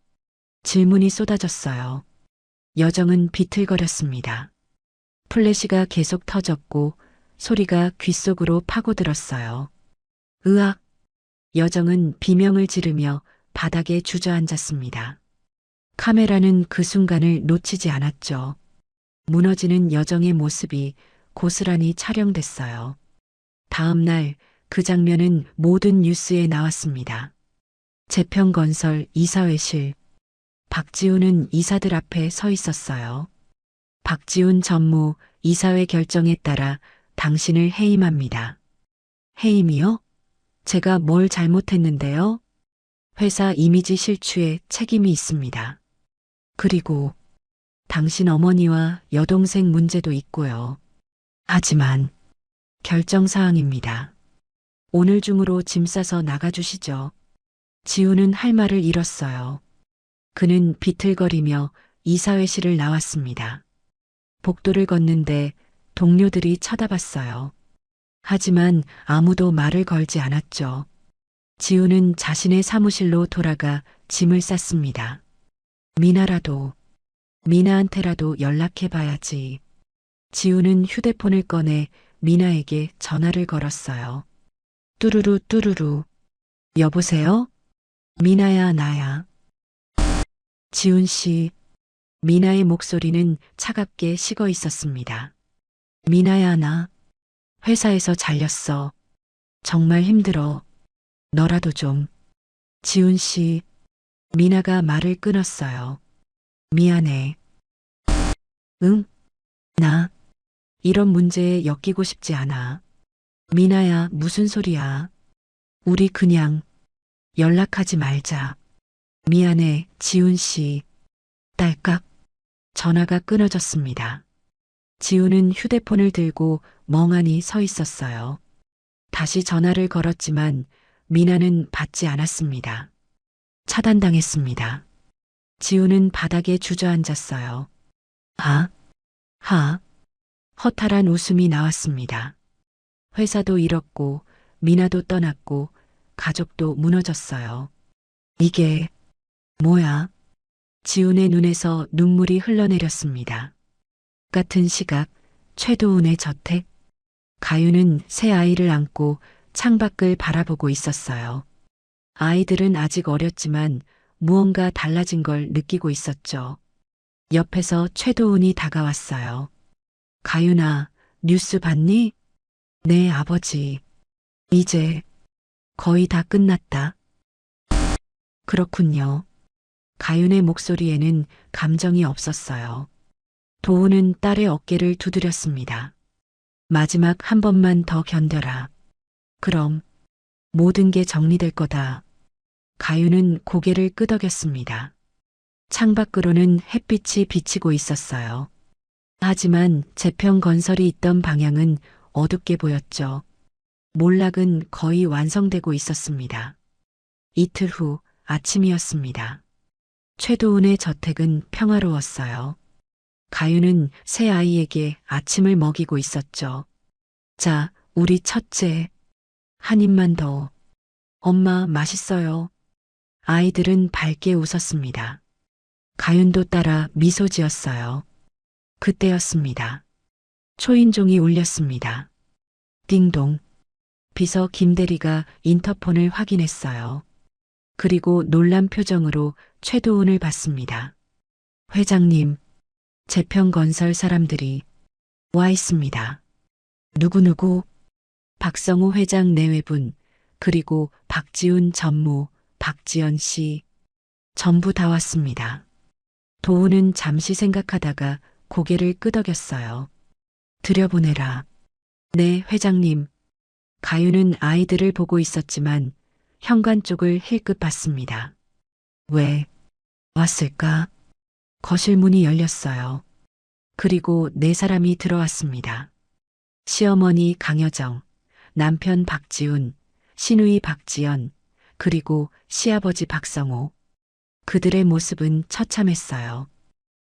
Speaker 2: 질문이 쏟아졌어요. 여정은 비틀거렸습니다. 플래시가 계속 터졌고 소리가 귓속으로 파고들었어요. 으악! 여정은 비명을 지르며 바닥에 주저앉았습니다. 카메라는 그 순간을 놓치지 않았죠. 무너지는 여정의 모습이 고스란히 촬영됐어요. 다음 날 그 장면은 모든 뉴스에 나왔습니다. 재평건설 이사회실. 박지훈은 이사들 앞에 서 있었어요. 박지훈 전무, 이사회 결정에 따라 당신을 해임합니다. 해임이요? 제가 뭘 잘못했는데요? 회사 이미지 실추에 책임이 있습니다. 그리고 당신 어머니와 여동생 문제도 있고요. 하지만 결정사항입니다. 오늘 중으로 짐 싸서 나가주시죠. 지우는 할 말을 잃었어요. 그는 비틀거리며 이사회실을 나왔습니다. 복도를 걷는데 동료들이 쳐다봤어요. 하지만 아무도 말을 걸지 않았죠. 지우는 자신의 사무실로 돌아가 짐을 쌌습니다. 미나한테라도 연락해봐야지. 지우는 휴대폰을 꺼내 미나에게 전화를 걸었어요. 뚜루루 뚜루루. 여보세요? 미나야, 나야. 지훈 씨. 미나의 목소리는 차갑게 식어 있었습니다. 미나야, 나 회사에서 잘렸어. 정말 힘들어. 너라도 좀. 지훈 씨. 미나가 말을 끊었어요. 미안해. 응? 나 이런 문제에 엮이고 싶지 않아. 미나야, 무슨 소리야. 우리 그냥 연락하지 말자. 미안해, 지훈 씨. 딸깍. 전화가 끊어졌습니다. 지훈은 휴대폰을 들고 멍하니 서 있었어요. 다시 전화를 걸었지만 미나는 받지 않았습니다. 차단당했습니다. 지훈은 바닥에 주저앉았어요. 하. 허탈한 웃음이 나왔습니다. 회사도 잃었고, 미나도 떠났고, 가족도 무너졌어요. 이게 뭐야? 지훈의 눈에서 눈물이 흘러내렸습니다. 같은 시각, 최도훈의 저택. 가윤은 새 아이를 안고 창밖을 바라보고 있었어요. 아이들은 아직 어렸지만 무언가 달라진 걸 느끼고 있었죠. 옆에서 최도훈이 다가왔어요. 가윤아, 뉴스 봤니? 네, 아버지. 이제 거의 다 끝났다. 그렇군요. 가윤의 목소리에는 감정이 없었어요. 도훈은 딸의 어깨를 두드렸습니다. 마지막 한 번만 더 견뎌라. 그럼 모든 게 정리될 거다. 가윤은 고개를 끄덕였습니다. 창밖으로는 햇빛이 비치고 있었어요. 하지만 재평 건설이 있던 방향은 어둡게 보였죠. 몰락은 거의 완성되고 있었습니다. 이틀 후 아침이었습니다. 최도훈의 저택은 평화로웠어요. 가윤은 새 아이에게 아침을 먹이고 있었죠. 자, 우리 첫째. 한 입만 더. 엄마, 맛있어요. 아이들은 밝게 웃었습니다. 가윤도 따라 미소 지었어요. 그때였습니다. 초인종이 울렸습니다. 띵동. 비서 김대리가 인터폰을 확인했어요. 그리고 놀란 표정으로 최도훈을 봤습니다. 회장님, 재평건설 사람들이 와 있습니다. 누구누구? 박성호 회장 내외분, 그리고 박지훈 전무, 박지연 씨. 전부 다 왔습니다. 도훈은 잠시 생각하다가 고개를 끄덕였어요. 들여보내라. 네, 회장님. 가윤은 아이들을 보고 있었지만 현관 쪽을 힐끗 봤습니다. 왜 왔을까? 거실 문이 열렸어요. 그리고 네 사람이 들어왔습니다. 시어머니 강여정, 남편 박지훈, 시누이 박지연, 그리고 시아버지 박성호. 그들의 모습은 처참했어요.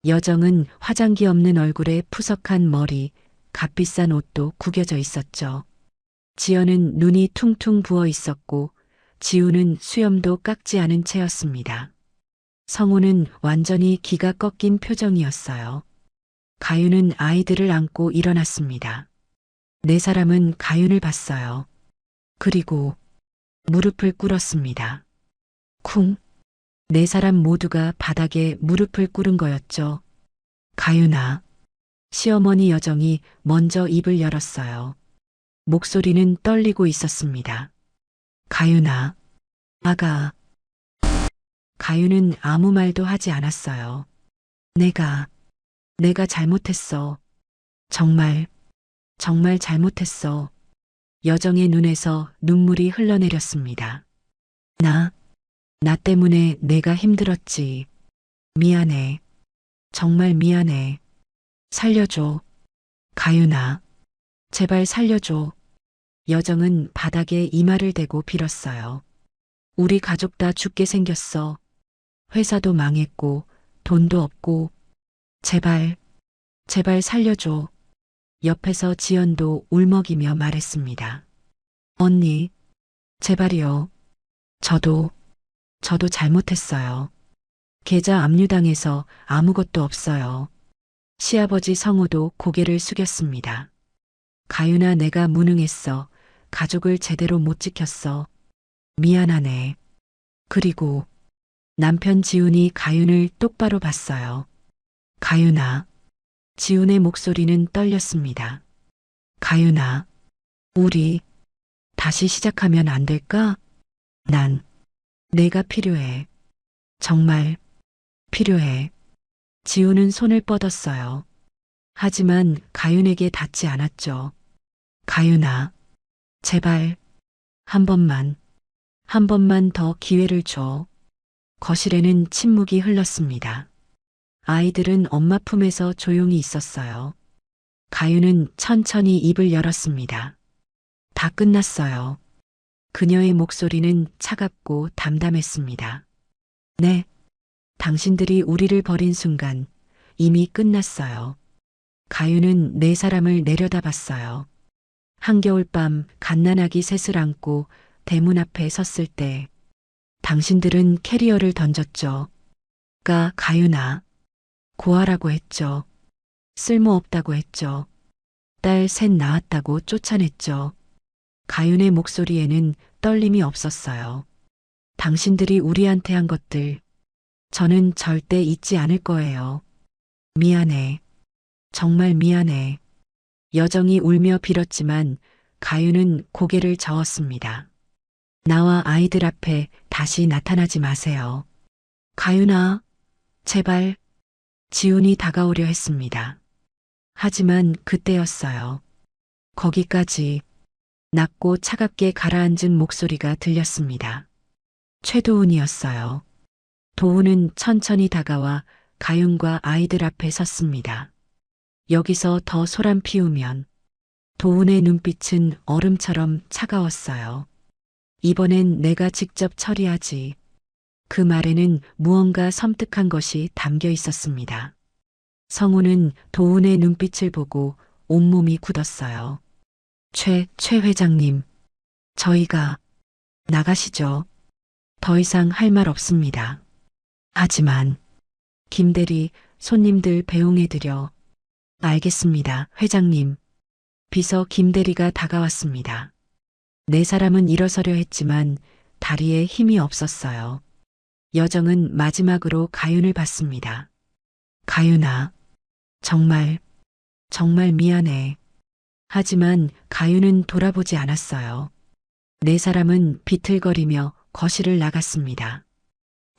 Speaker 2: 여정은 화장기 없는 얼굴에 푸석한 머리, 값비싼 옷도 구겨져 있었죠. 지연은 눈이 퉁퉁 부어 있었고 지우는 수염도 깎지 않은 채였습니다. 성우는 완전히 기가 꺾인 표정이었어요. 가윤은 아이들을 안고 일어났습니다. 네 사람은 가윤을 봤어요. 그리고 무릎을 꿇었습니다. 쿵. 네 사람 모두가 바닥에 무릎을 꿇은 거였죠. 가윤아. 시어머니 여정이 먼저 입을 열었어요. 목소리는 떨리고 있었습니다. 가윤아. 아가. 가윤은 아무 말도 하지 않았어요. 내가 잘못했어. 정말 잘못했어. 여정의 눈에서 눈물이 흘러내렸습니다. 나 때문에 내가 힘들었지. 미안해. 정말 미안해. 살려줘. 가윤아. 제발 살려줘. 여정은 바닥에 이마를 대고 빌었어요. 우리 가족 다 죽게 생겼어. 회사도 망했고 돈도 없고 제발 살려줘. 옆에서 지연도 울먹이며 말했습니다. 언니, 제발이요. 저도 잘못했어요. 계좌 압류당해서 아무것도 없어요. 시아버지 성우도 고개를 숙였습니다. 가윤아, 내가 무능했어. 가족을 제대로 못 지켰어. 미안하네. 그리고 남편 지훈이 가윤을 똑바로 봤어요. 가윤아. 지훈의 목소리는 떨렸습니다. 가윤아. 우리 다시 시작하면 안 될까? 내가 필요해. 정말 필요해. 지훈은 손을 뻗었어요. 하지만 가윤에게 닿지 않았죠. 가윤아, 제발, 한 번만 더 기회를 줘. 거실에는 침묵이 흘렀습니다. 아이들은 엄마 품에서 조용히 있었어요. 가윤은 천천히 입을 열었습니다. 다 끝났어요. 그녀의 목소리는 차갑고 담담했습니다. 네, 당신들이 우리를 버린 순간 이미 끝났어요. 가윤은 네 사람을 내려다봤어요. 한겨울밤 갓난아기 셋을 안고 대문 앞에 섰을 때 당신들은 캐리어를 던졌죠. 가윤아, 고아라고 했죠. 쓸모없다고 했죠. 딸 셋 낳았다고 쫓아냈죠. 가윤의 목소리에는 떨림이 없었어요. 당신들이 우리한테 한 것들, 저는 절대 잊지 않을 거예요. 미안해. 정말 미안해. 여정이 울며 빌었지만 가윤은 고개를 저었습니다. 나와 아이들 앞에 다시 나타나지 마세요. 가윤아, 제발. 지훈이 다가오려 했습니다. 하지만 그때였어요. 거기까지. 낮고 차갑게 가라앉은 목소리가 들렸습니다. 최도훈이었어요. 도훈은 천천히 다가와 가윤과 아이들 앞에 섰습니다. 여기서 더 소란 피우면 도훈의 눈빛은 얼음처럼 차가웠어요. 이번엔 내가 직접 처리하지. 그 말에는 무언가 섬뜩한 것이 담겨 있었습니다. 성우는 도훈의 눈빛을 보고 온몸이 굳었어요. 최 회장님, 저희가 나가시죠. 더 이상 할 말 없습니다. 하지만 김대리, 손님들 배웅해드려. 알겠습니다, 회장님. 비서 김대리가 다가왔습니다. 네 사람은 일어서려 했지만 다리에 힘이 없었어요. 여정은 마지막으로 가윤을 봤습니다. 가윤아, 정말 미안해. 하지만 가윤은 돌아보지 않았어요. 네 사람은 비틀거리며 거실을 나갔습니다.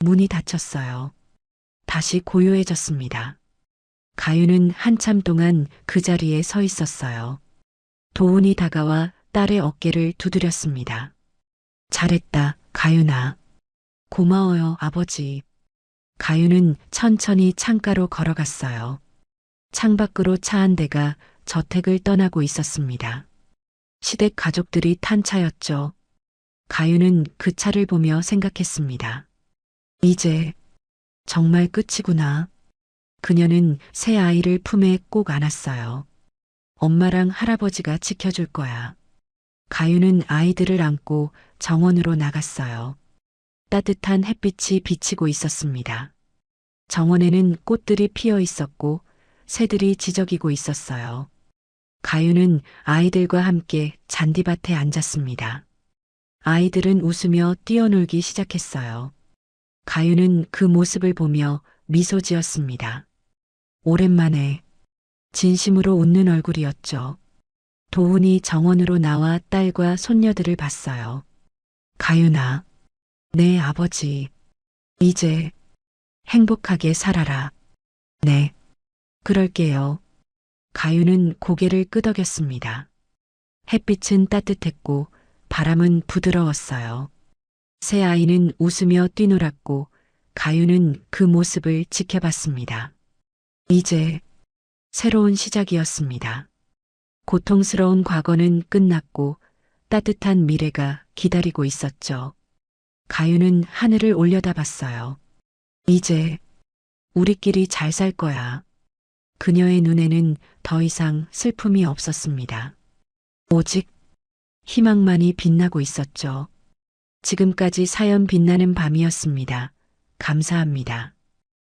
Speaker 2: 문이 닫혔어요. 다시 고요해졌습니다. 가윤은 한참 동안 그 자리에 서 있었어요. 도훈이 다가와 딸의 어깨를 두드렸습니다. 잘했다, 가윤아. 고마워요, 아버지. 가윤은 천천히 창가로 걸어갔어요. 창밖으로 차 한 대가 저택을 떠나고 있었습니다. 시댁 가족들이 탄 차였죠. 가윤은 그 차를 보며 생각했습니다. 이제 정말 끝이구나. 그녀는 새 아이를 품에 꼭 안았어요. 엄마랑 할아버지가 지켜줄 거야. 가윤은 아이들을 안고 정원으로 나갔어요. 따뜻한 햇빛이 비치고 있었습니다. 정원에는 꽃들이 피어 있었고 새들이 지저귀고 있었어요. 가윤은 아이들과 함께 잔디밭에 앉았습니다. 아이들은 웃으며 뛰어놀기 시작했어요. 가윤은 그 모습을 보며 미소 지었습니다. 오랜만에 진심으로 웃는 얼굴이었죠. 도훈이 정원으로 나와 딸과 손녀들을 봤어요. 가윤아, 네 아버지. 이제 행복하게 살아라. 네, 그럴게요. 가윤은 고개를 끄덕였습니다. 햇빛은 따뜻했고 바람은 부드러웠어요. 새 아이는 웃으며 뛰놀았고 가윤은 그 모습을 지켜봤습니다. 이제 새로운 시작이었습니다. 고통스러운 과거는 끝났고 따뜻한 미래가 기다리고 있었죠. 가윤은 하늘을 올려다봤어요. 이제 우리끼리 잘 살 거야. 그녀의 눈에는 더 이상 슬픔이 없었습니다. 오직 희망만이 빛나고 있었죠. 지금까지 사연 빛나는 밤이었습니다. 감사합니다.